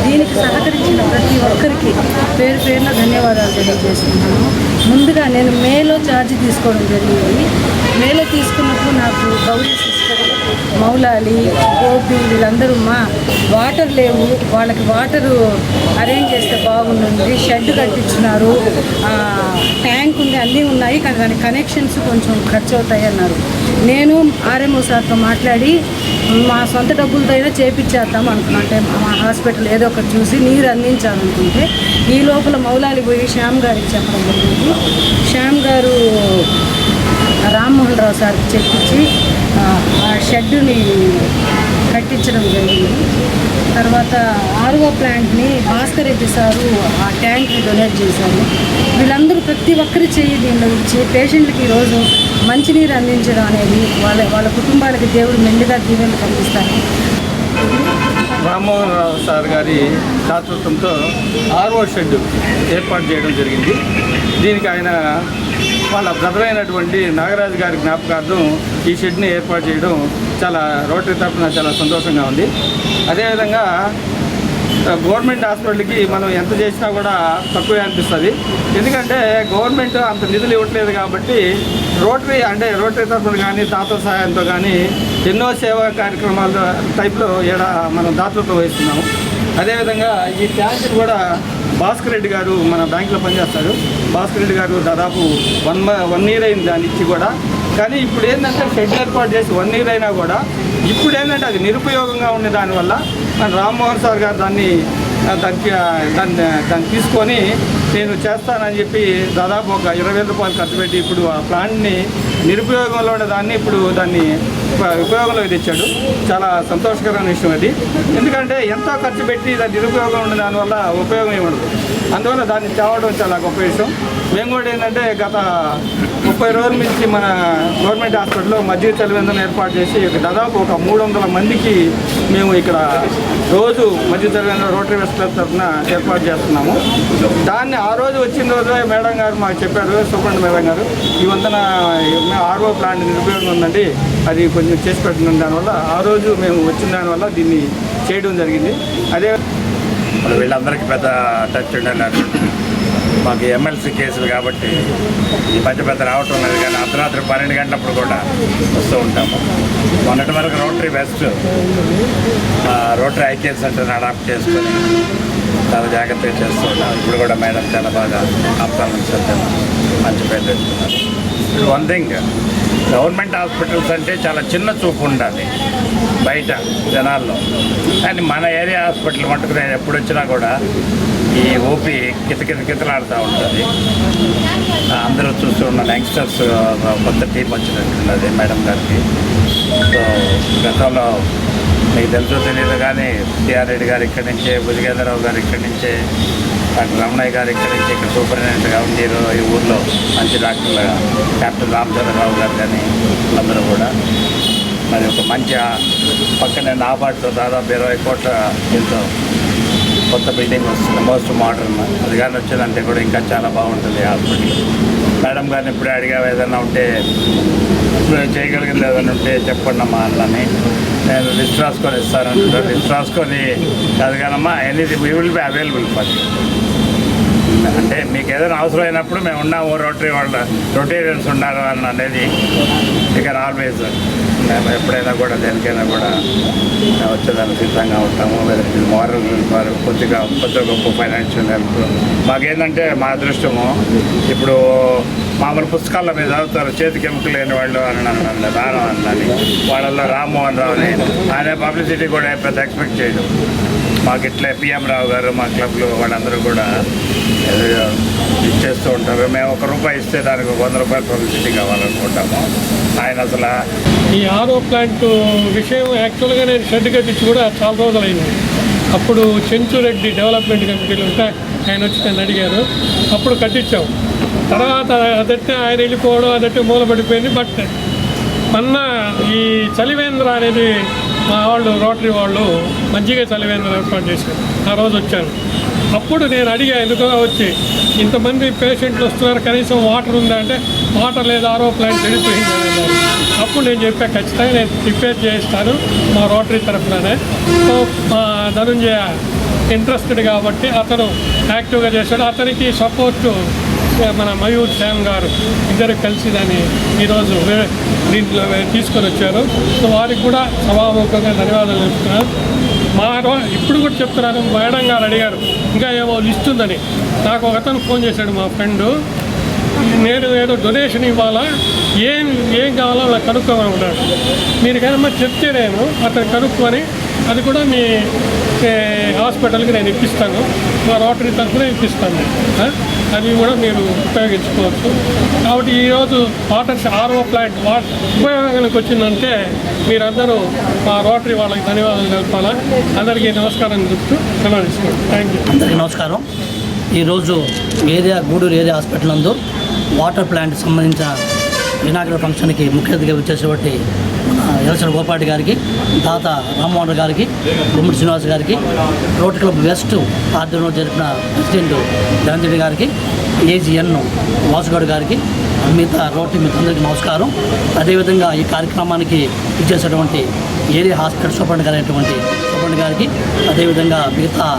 దీనికి సహకరించిన ప్రతి ఒక్కరికి పేరు పేరున ధన్యవాదాలు తెలియజేస్తున్నాను. ముందుగా నేను మేలో ఛార్జ్ తీసుకోవడం జరిగింది. మేలో తీసుకున్నప్పుడు నాకు గౌరీ సిస్టర్, మౌలాలి, గోపి వీళ్ళందరూ వాటర్ లేవు, వాళ్ళకి వాటరు అరేంజ్ చేస్తే బాగుంటుంది, షెడ్ కట్టించినారు, ట్యాంక్ ఉంది, అన్నీ ఉన్నాయి, కానీ దాని కనెక్షన్స్ కొంచెం ఖర్చు అవుతాయి అన్నారు. నేను ఆర్ఎంఓ సార్తో మాట్లాడి మా సొంత డబ్బులతో అయినా చేపించేద్దాం అనుకున్నా. అంటే మా హాస్పిటల్ ఏదో ఒకటి చూసి నీరు అందించాలనుకుంటే ఈ లోపల మౌలాలి పోయి శ్యామ్ గారికి చెప్పడం జరిగింది. శ్యామ్ గారు రామ్మోహన్ రావు సార్కి చెప్పించి ఆ షెడ్డుని కట్టించడం జరిగింది. తర్వాత ఆర్ఓ ప్లాంట్ని భాస్కర్ రెడ్డి సారు ఆ ట్యాంక్ని డొనేట్ చేశారు. వీళ్ళందరూ ప్రతి ఒక్కరి చేయి దీనిలో ఇచ్చి పేషెంట్లకి ఈరోజు మంచినీరు అందించడం అనేది వాళ్ళ కుటుంబాలకి దేవుడు మెండుగా దీవెనలు కల్పిస్తారు. రామ్మోహన్ రావు సార్ గారి దాతృత్వంతో ఆర్ఓ షెడ్ ఏర్పాటు చేయడం జరిగింది. దీనికి ఆయన వాళ్ళ బ్రదర్ అయినటువంటి నాగరాజు గారి జ్ఞాపకార్థం ఈ షెడ్ని ఏర్పాటు చేయడం చాలా రోటరీ తరఫున చాలా సంతోషంగా ఉంది. అదేవిధంగా గవర్నమెంట్ హాస్పిటల్కి మనం ఎంత చేసినా కూడా తక్కువే అనిపిస్తుంది. ఎందుకంటే గవర్నమెంట్ అంత నిధులు ఇవ్వట్లేదు కాబట్టి రోటరీ తరఫున కానీ తాతల సహాయంతో కానీ ఎన్నో సేవా కార్యక్రమాల టైప్లో ఈడ మనం దాతృత్వం వహిస్తున్నాము. అదేవిధంగా ఈ ట్యాంక్ కూడా భాస్కర్ రెడ్డి గారు మన బ్యాంకులో పనిచేస్తారు. భాస్కర్ రెడ్డి గారు దాదాపు 1 year అయింది దాన్ని ఇచ్చి కూడా. కానీ ఇప్పుడు ఏంటంటే షెడ్ ఏర్పాటు చేసి 1 year అయినా కూడా ఇప్పుడు ఏంటంటే అది నిరుపయోగంగా ఉండే దానివల్ల మన రామ్మోహన్ సార్ గారు దాన్ని తీసుకొని నేను చేస్తానని చెప్పి దాదాపు ఒక 20,000 రూపాయలు ఖర్చు పెట్టి ఇప్పుడు ఆ ప్లాంట్ని నిరుపయోగంలో ఉండే దాన్ని ఇప్పుడు దాన్ని ఉపయోగంలోకి తెచ్చాడు. చాలా సంతోషకరమైన విషయం అది. ఎందుకంటే ఎంతో ఖర్చు పెట్టి దాన్ని నిరుపయోగం ఉండే దానివల్ల ఉపయోగం ఏముండదు. అందువల్ల దాన్ని తేవడం చాలా గొప్ప విషయం. మేము కూడా ఏంటంటే గత 30 రోజుల నుంచి మన గవర్నమెంట్ హాస్పిటల్లో మజ్జిగ చలివేంద్రం ఏర్పాటు చేసి దాదాపు ఒక 300 మందికి మేము ఇక్కడ రోజు మజ్జిగ చలివేంద్రం రోటరీ వెస్ట్ తరఫున ఏర్పాటు చేస్తున్నాము. దాన్ని ఆ రోజు వచ్చిన రోజే మేడం గారు మాకు చెప్పారు, సూపరింటెండెంట్ మేడం గారు, ఈ వంతన ఆర్ఓ ప్లాంట్ నిరుపయోగం ఉందండి, అది కొంచెం చేసి పెట్టిన దానివల్ల ఆ రోజు మేము వచ్చిన దానివల్ల దీన్ని చేయడం జరిగింది. అదే వీళ్ళందరికీ పెద్ద టచ్ ఉండాలి. మాకు ఎమ్మెల్సీ కేసులు కాబట్టి ఈ పెద్ద రావటం లేదు, కానీ అర్ధరాత్రి 12 గంటలప్పుడు కూడా వస్తూ ఉంటాము. మొన్నటి వరకు రోటరీ వెస్ట్ రోటరీ ఐకేఎల్ సెంటర్ని అడాప్ట్ చేసుకొని చాలా జాగ్రత్తగా చేస్తూ ఉన్నాం. ఇప్పుడు కూడా మేడం చాలా బాగా ఆప్తాలను సత్యం మంచి పేరు తెచ్చుకున్నారు. ఇప్పుడు వన్ థింగ్, గవర్నమెంట్ హాస్పిటల్స్ అంటే చాలా చిన్న చూపు ఉండాలి బయట జనాల్లో, కానీ మన ఏరియా హాస్పిటల్ మటుకు నేను ఎప్పుడు వచ్చినా కూడా ఈ ఓపీ కితలాడుతూ ఉంటుంది. అందరూ చూస్తూ ఉన్నాను. యంగ్స్టర్స్ కొత్త టీం వచ్చినట్టున్నది మేడం గారికి. సో గతంలో మీకు తెలుసో తెలియదు కానీ టిఆర్ రెడ్డి గారు ఇక్కడి నుంచే, భుజగేంద్రరావు గారు ఇక్కడి నుంచే, డాక్టర్ రమణయ్య గారు ఇక్కడి నుంచి ఇక్కడ సూపరింటెండెంట్గా ఉండేరు. ఈ ఊర్లో మంచి డాక్టర్లుగా కెప్టెన్ రామచంద్రరావు గారు కానీ అందరూ కూడా మరి ఒక మంచి పక్కనే నాబార్డుతో దాదాపు 20 కోట్ల దీంతో కొత్త బిల్డింగ్ వస్తుంది, మోస్ట్ మోడర్న్. అది కానీ వచ్చిందంటే కూడా ఇంకా చాలా బాగుంటుంది హాస్పిటల్. మేడం గారిని ఇప్పుడే అడిగావు, ఏదైనా ఉంటే చేయగలిగింది ఏదైనా ఉంటే చెప్పండి అమ్మా అన్నని. నేను లిస్ట్ రాసుకొని ఇస్తానంటే లిస్ట్ రాసుకొని కాదు కానమ్మా, anything we will be available for you. అంటే మీకు ఏదైనా అవసరం అయినప్పుడు మేము ఉన్నాము, రొటేరియన్స్ ఉన్నారు అని అనేది ఇక ఆల్వేజ్ మేము ఎప్పుడైనా కూడా దేనికైనా కూడా వచ్చేదానికి సిద్ధంగా ఉంటాము. మోరల్ కొద్దిగా గొప్ప ఫైనాన్షియల్ హెల్ప్ మాకేంటంటే మా అదృష్టము. ఇప్పుడు మామూలు పుస్తకాల మీద చదువుతారు చేతికి ఎముకలు లేని వాళ్ళు అని రాను అన్నది, వాళ్ళల్లో రామ్మోహన్ రావు అని ఆయన పబ్లిసిటీ కూడా పెద్ద ఎక్స్పెక్ట్ చేయడం. మాకు ఇట్లే పిఎం రావు గారు మా క్లబ్లో వాళ్ళందరూ కూడా ఇచ్చేస్తూ ఉంటారు. మేము ₹1 ఇస్తే దానికి ₹100 పబ్లిసిటీ కావాలనుకుంటాము. ఆయన అసలు ఈ ఆరో ప్లాంట్ విషయం యాక్చువల్గా నేను షెడ్ కట్టించి కూడా చాలా రోజులైంది. అప్పుడు చెంచురెడ్డి డెవలప్మెంట్ కమిటీలు ఉంటే ఆయన వచ్చి నన్ను అడిగారు, అప్పుడు కట్టించాం. తర్వాత అదట్టే ఆయన వెళ్ళిపోవడం అదట్టే మూలపడిపోయింది. బట్ మొన్న ఈ చలివేంద్ర అనేది మా వాళ్ళు రోటరీ వాళ్ళు మజ్జిగ చలివేంద్ర ఏర్పాటు చేశారు. ఆ రోజు వచ్చాను. అప్పుడు నేను అడిగా, ఎందుకో వచ్చి ఇంతమంది పేషెంట్లు వస్తున్నారు, కనీసం వాటర్ ఉందా అంటే వాటర్ లేదు, ఆరో ప్లాంట్ వెళ్ళిపోయింది అన్నారు. అప్పుడు నేను చెప్పా, ఖచ్చితంగా నేను రిపేర్ చేయిస్తాను మా రోటరీ తరఫుననే. సో మా ధనుంజయ ఇంట్రెస్టెడ్ కాబట్టి అతను యాక్టివ్గా చేశాడు. అతనికి సపోర్టు మన మయూర్ శ్యామ్ గారు ఇద్దరు కలిసి దాన్ని ఈరోజు దీంట్లో తీసుకొని వచ్చారు. సో వారికి కూడా సభాముఖంగా ధన్యవాదాలు చెప్తున్నాను. ఇప్పుడు కూడా చెప్తున్నాను, మేడం గారు అడిగారు ఇంకా ఏమో లిస్ట్ ఉందని. నాకు ఒక అతను ఫోన్ చేశాడు, మా ఫ్రెండు, నేను ఏదో డొనేషన్ ఇవ్వాలా, ఏం కావాలో అలా కనుక్కోమని ఉన్నాడు. మీరు కనుక చెప్తే నేను అతను కనుక్కొని అది కూడా మీ హాస్పిటల్కి నేను ఇప్పిస్తాను, మా రోటరీ తరఫున ఇప్పిస్తాను. అది కూడా మీరు ఉపయోగించుకోవచ్చు. కాబట్టి ఈరోజు ఆరో ప్లాంట్ ఉపయోగానికి వచ్చిందంటే మీరందరూ మా రోటరీ వాళ్ళకి ధన్యవాదాలు తెలపాలా. అందరికీ నమస్కారం చెప్తూ సెలవుస్తున్నాను. Thank you. అందరికీ నమస్కారం. ఈరోజు గూడూరు ఏరియా హాస్పిటల్ నందు వాటర్ ప్లాంట్ సంబంధించిన ఇనాగ్రల్ ఫంక్షన్కి ముఖ్య అతిథిగా వచ్చేసేటువంటి మన ఎలసన గోపాటి గారికి, దాత రామ్మోహన్ గారికి, గుమ్మడి శ్రీనివాస్ గారికి, రోటరీ క్లబ్ వెస్ట్ ఆధ్వర్యంలో జరిపిన ప్రెసిడెంట్ ధనంజయ గారికి, ఏజీఎన్ వాసుగౌడ్ గారికి, మిగతా రోటరీ మిత్రులందరికీ నమస్కారం. అదేవిధంగా ఈ కార్యక్రమానికి ఇచ్చేసేటువంటి ఏరియా హాస్పిటల్ సూపరింటెండెంట్ గారికి, అదేవిధంగా మిగతా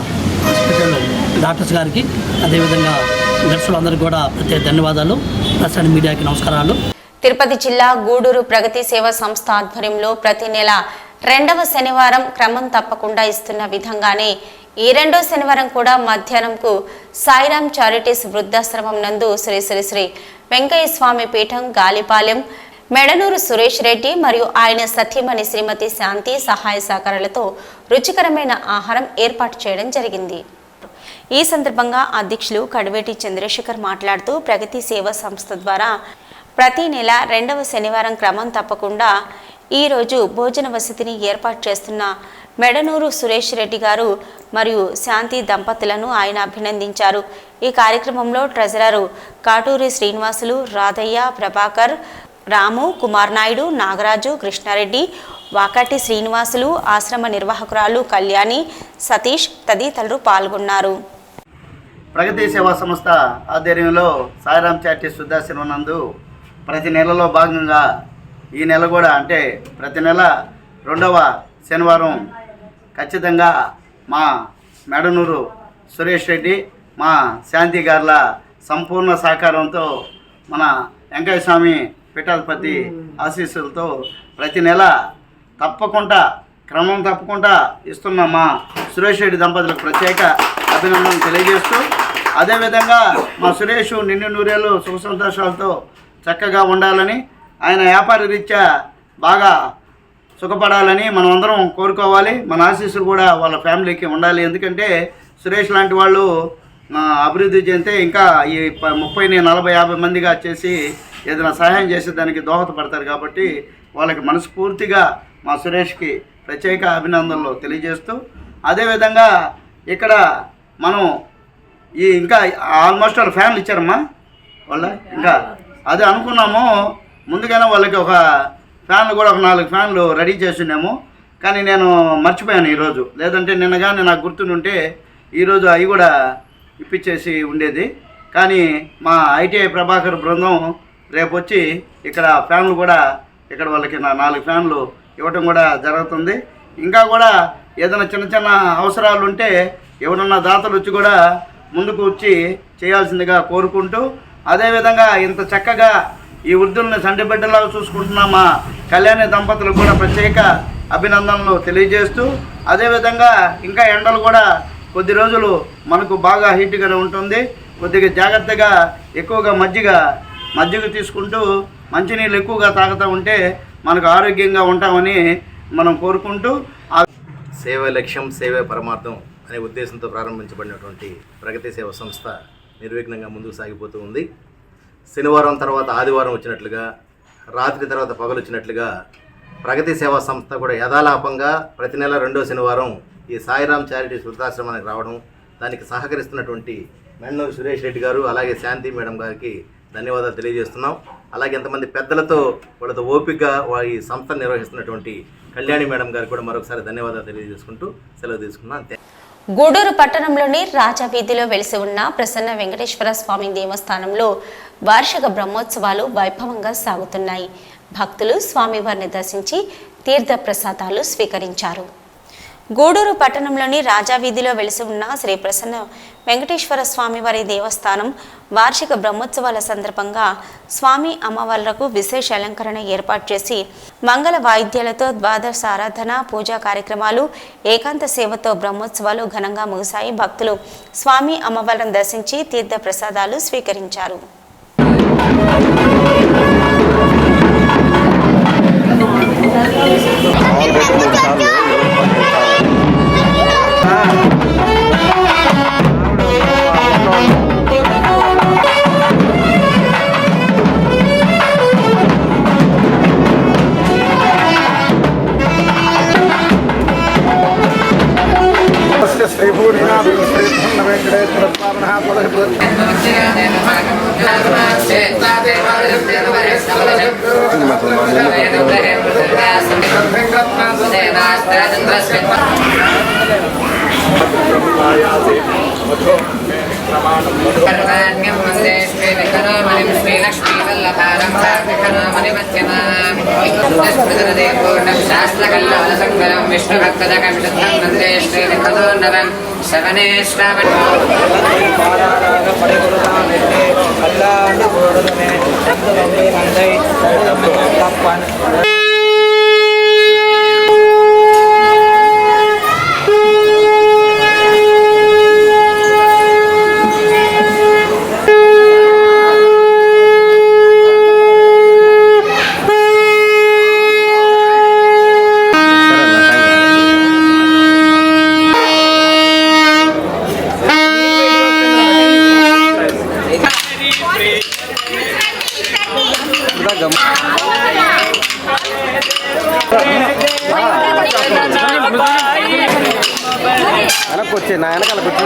హాస్పిటల్ డాక్టర్స్ గారికి, అదేవిధంగా నర్సులందరికీ కూడా ప్రత్యేక ధన్యవాదాలు. ప్రసాద్ మీడియాకి నమస్కారాలు. తిరుపతి జిల్లా గూడూరు ప్రగతి సేవా సంస్థ ఆధ్వర్యంలో ప్రతి నెల 2వ శనివారం క్రమం తప్పకుండా ఇస్తున్న విధంగానే ఈ 2వ శనివారం కూడా మధ్యాహ్నంకు సాయిరాం చారిటీస్ వృద్ధాశ్రమం నందు శ్రీ శ్రీ శ్రీ వెంకయ్య స్వామి పీఠం గాలిపాలెం మెడనూరు సురేష్ రెడ్డి మరియు ఆయన సతీమణి శ్రీమతి శాంతి సహాయ సహకారాలతో రుచికరమైన ఆహారం ఏర్పాటు చేయడం జరిగింది. ఈ సందర్భంగా అధ్యక్షులు కడివేటి చంద్రశేఖర్ మాట్లాడుతూ ప్రగతి సేవా సంస్థ ద్వారా ప్రతి నెల 2వ శనివారం క్రమం తప్పకుండా ఈరోజు భోజన వసతిని ఏర్పాటు చేస్తున్న మెడనూరు సురేష్ రెడ్డి గారు మరియు శాంతి దంపతులను ఆయన అభినందించారు. ఈ కార్యక్రమంలో ట్రెజరరు కాటూరి శ్రీనివాసులు, రాధయ్య, ప్రభాకర్, రాము, కుమార్ నాయుడు, నాగరాజు, కృష్ణారెడ్డి, వాకాటి శ్రీనివాసులు, ఆశ్రమ నిర్వాహకురాలు కళ్యాణి, సతీష్ తదితరులు పాల్గొన్నారు. ప్రగతి సేవా సంస్థ ఆధ్వర్యంలో సాయిరాం చారిటీస్ వృద్ధాశ్రమం నందు ప్రతి నెలలో భాగంగా ఈ నెల కూడా అంటే ప్రతి నెల 2వ శనివారం ఖచ్చితంగా మా మెడనూరు సురేష్ రెడ్డి, మా శాంతి గారుల సంపూర్ణ సహకారంతో మన వెంకయ్య స్వామి పీఠాధిపతి ఆశీస్సులతో ప్రతి నెల క్రమం తప్పకుండా ఇస్తున్న మా సురేష్ రెడ్డి దంపతులకు ప్రత్యేక అభినందనలు తెలియజేస్తూ, అదేవిధంగా మా సురేష్ నిండు నూరేళ్ళు సుఖ సంతోషాలతో చక్కగా ఉండాలని, ఆయన వ్యాపార రీత్యా బాగా సుఖపడాలని మనం అందరం కోరుకోవాలి. మన ఆశీస్సులు కూడా వాళ్ళ ఫ్యామిలీకి ఉండాలి. ఎందుకంటే సురేష్ లాంటి వాళ్ళు అభివృద్ధి చెందితే ఇంకా ఈ 30, 40, 50 మందిగా చేసి ఏదైనా సహాయం చేసేదానికి దోహదపడతారు. కాబట్టి వాళ్ళకి మనస్ఫూర్తిగా మా సురేష్కి ప్రత్యేక అభినందనలు తెలియజేస్తూ, అదేవిధంగా ఇక్కడ మనం ఇంకా ఆల్మోస్ట్ వాళ్ళ ఫ్యాన్లు ఇచ్చారమ్మా. వాళ్ళ ఇంకా అదే అనుకున్నాము ముందుగానే వాళ్ళకి ఒక ఫ్యాన్లు కూడా ఒక 4 ఫ్యాన్లు రెడీ చేస్తున్నాము. కానీ నేను మర్చిపోయాను ఈరోజు, లేదంటే నిన్నగానే నాకు గుర్తుంటే ఈరోజు అవి కూడా ఇప్పించేసి ఉండేది. కానీ మా ఐటీఐ ప్రభాకర్ బృందం రేపు వచ్చి ఇక్కడ ఫ్యాన్లు కూడా ఇక్కడ వాళ్ళకి 4 ఫ్యాన్లు ఇవ్వటం కూడా జరుగుతుంది. ఇంకా కూడా ఏదైనా చిన్న చిన్న అవసరాలు ఉంటే ఎవరన్నా దాతలు వచ్చి కూడా ముందుకు వచ్చి చేయాల్సిందిగా కోరుకుంటూ, అదేవిధంగా ఇంత చక్కగా ఈ వృద్ధుల్ని సంటి బిడ్డలాగా చూసుకుంటున్న మా కళ్యాణి దంపతులకు కూడా ప్రత్యేక అభినందనలు తెలియజేస్తూ, అదేవిధంగా ఇంకా ఎండలు కూడా కొద్ది రోజులు మనకు బాగా హీట్గానే ఉంటుంది. కొద్దిగా జాగ్రత్తగా ఎక్కువగా మజ్జిగ తీసుకుంటూ మంచినీళ్ళు ఎక్కువగా తాగుతూ ఉంటే మనకు ఆరోగ్యంగా ఉంటామని మనం కోరుకుంటూ, సేవ లక్ష్యం సేవే పరమార్థం అనే ఉద్దేశంతో ప్రారంభించబడినటువంటి ప్రగతి సేవ సంస్థ నిర్విఘ్నంగా ముందుకు సాగిపోతూ ఉంది. శనివారం తర్వాత ఆదివారం వచ్చినట్లుగా, రాత్రి తర్వాత పగలు వచ్చినట్లుగా ప్రగతి సేవా సంస్థ కూడా యథాలాపంగా ప్రతి నెల 2వ శనివారం ఈ సాయిరామ్ చారిటీ వృద్ధాశ్రమానికి రావడం, దానికి సహకరిస్తున్నటువంటి మెండూరు సురేష్ రెడ్డి గారు అలాగే శాంతి మేడం గారికి ధన్యవాదాలు తెలియజేస్తున్నాం. అలాగే ఎంతమంది పెద్దలతో వాళ్ళతో ఓపికగా ఈ సంస్థను నిర్వహిస్తున్నటువంటి కళ్యాణి మేడం గారికి కూడా మరొకసారి ధన్యవాదాలు తెలియజేసుకుంటూ సెలవు తీసుకున్నాం. అంతే. గూడూరు పట్టణంలోని రాజా వీధిలో వెలిసి ఉన్న ప్రసన్న వెంకటేశ్వర స్వామి దేవస్థానంలో వార్షిక బ్రహ్మోత్సవాలు వైభవంగా సాగుతున్నాయి. భక్తులు స్వామివారిని దర్శించి తీర్థ ప్రసాదాలు స్వీకరించారు. గూడూరు పట్టణంలోని రాజా వీధిలో వెలిసి ఉన్న శ్రీ ప్రసన్న వెంకటేశ్వర స్వామివారి దేవస్థానం వార్షిక బ్రహ్మోత్సవాల సందర్భంగా స్వామి అమ్మవార్లకు విశేష అలంకరణ ఏర్పాటు చేసి మంగళ వాయిద్యాలతో ద్వాదశ ఆరాధన పూజా కార్యక్రమాలు ఏకాంత సేవతో బ్రహ్మోత్సవాలు ఘనంగా ముగిశాయి. భక్తులు స్వామి అమ్మవార్లను దర్శించి తీర్థ ప్రసాదాలు స్వీకరించారు. వెనకొచ్చే నా వెనకాలకొచ్చి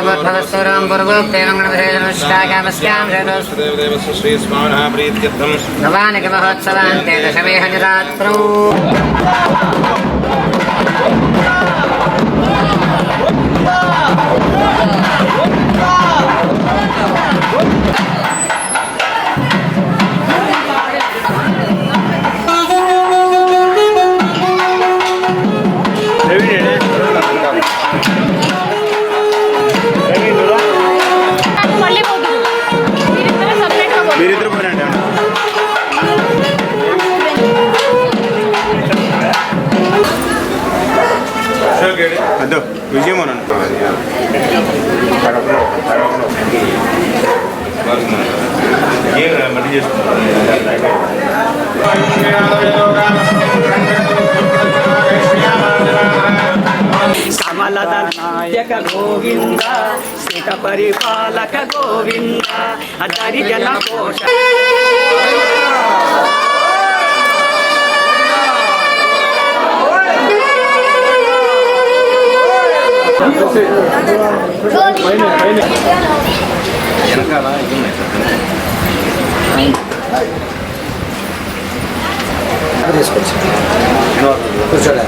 भगवद्भगस्तुरं पूर्वोक्तेन गणपतिश्चागामस्यां श्री स्वामिनः प्रीत्यर्थं नवानिक महोत्सवान्ते दशमेह निरात्रौ మీరిద్దరు పోయినండి అదో విజయమోహన్ మళ్ళీ చేసుకుంటాం కమలదనాయక గోవింద స్థిత పరిపాలక గోవింద అదరి జన కోశ వెనకాల కూర్చోలే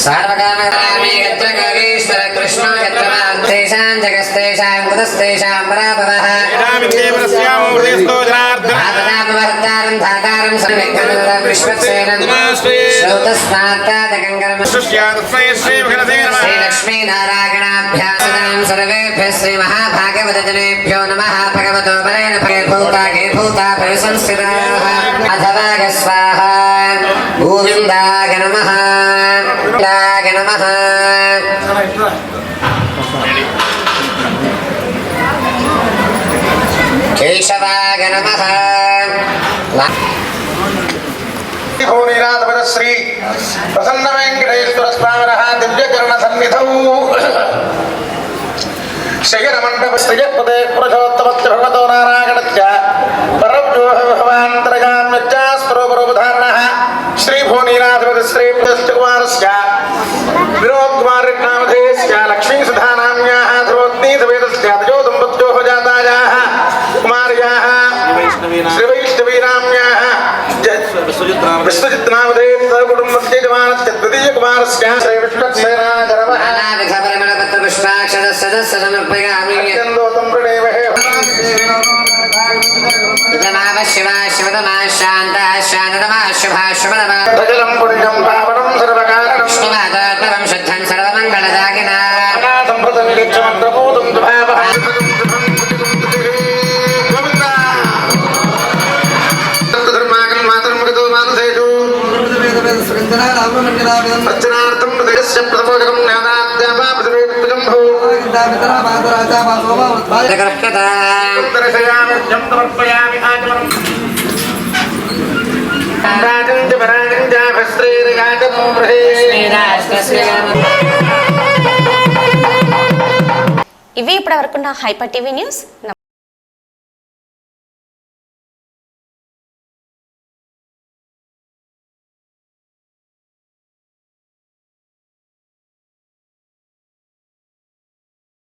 सार्वकामकामी यत्र गौरीश्वर कृष्णो यत्र तेषां जगस्तेषां कुतस्तेषां पराभवः आतदापवर्तारं धातारं सर्वविघ्नहरं विश्वक्सेनं श्रोतस्मात्तादकं कर्म श्रीलक्ष्मीनारायणाभ्यां सर्वेभ्यः श्रीमहाभागवतजनेभ्यो नमः भगवतो वरेण भूतागे भूता परिसंस्थिताः अथवा स्वाहा गोविन्दाय नमः नमः केशवाय नमः श्री प्रसन्न वेंकटेश्वर स्वामिनः दिव्यचरण सन्निधौ शयन मंडप श्रीपदे पुरुषोत्तमस्य भगवतो नारायणस्य परव्योह भगवान्तरगाम्यश्च स्वरूपरूपधारणः श्री भूनीनाथपति श्री कुमारस्य विनोद कुमार नामधेयस्य लक्ष्मी सुधानाम्याः ध्रुवोत्नी सवेदस्य तजोदम्पत्योः जातायाः कुमार्याः श्री वैष्णवीनाम्याः विश्वजित् नामधेयस्य कुटुम्बस्य जवानस्य द्वितीय कुमारस्य श्री विष्णुसेनाधरवः पुष्पाक्षरस्य समर्पयामि चन्दोतं प्रणेमहे नमः शिवाय शिवतमः शान्तः शान्ततमः शुभः शुभतमः भजलं पुण्यं पावनं सर्वकारणं विष्णुमातात्मकं शुद्धं सर्वमङ्गलदायिनः सम्प्रतं नित्यमन्त्रपूतं भावः धर्मागं मातरं मृदो मानसेषु अर्चनार्थं प्रदेशस्य प्रथमोजकं ज्ञानाद्यापा पृथ्वीजम्भो दर्शयामि समर्पयामि आचमनम् राजं च पराजं च भस्त्रेरगाजनो प्रहे ఇవి ఇప్పటివరకున్న హైపర్ టీవీ న్యూస్.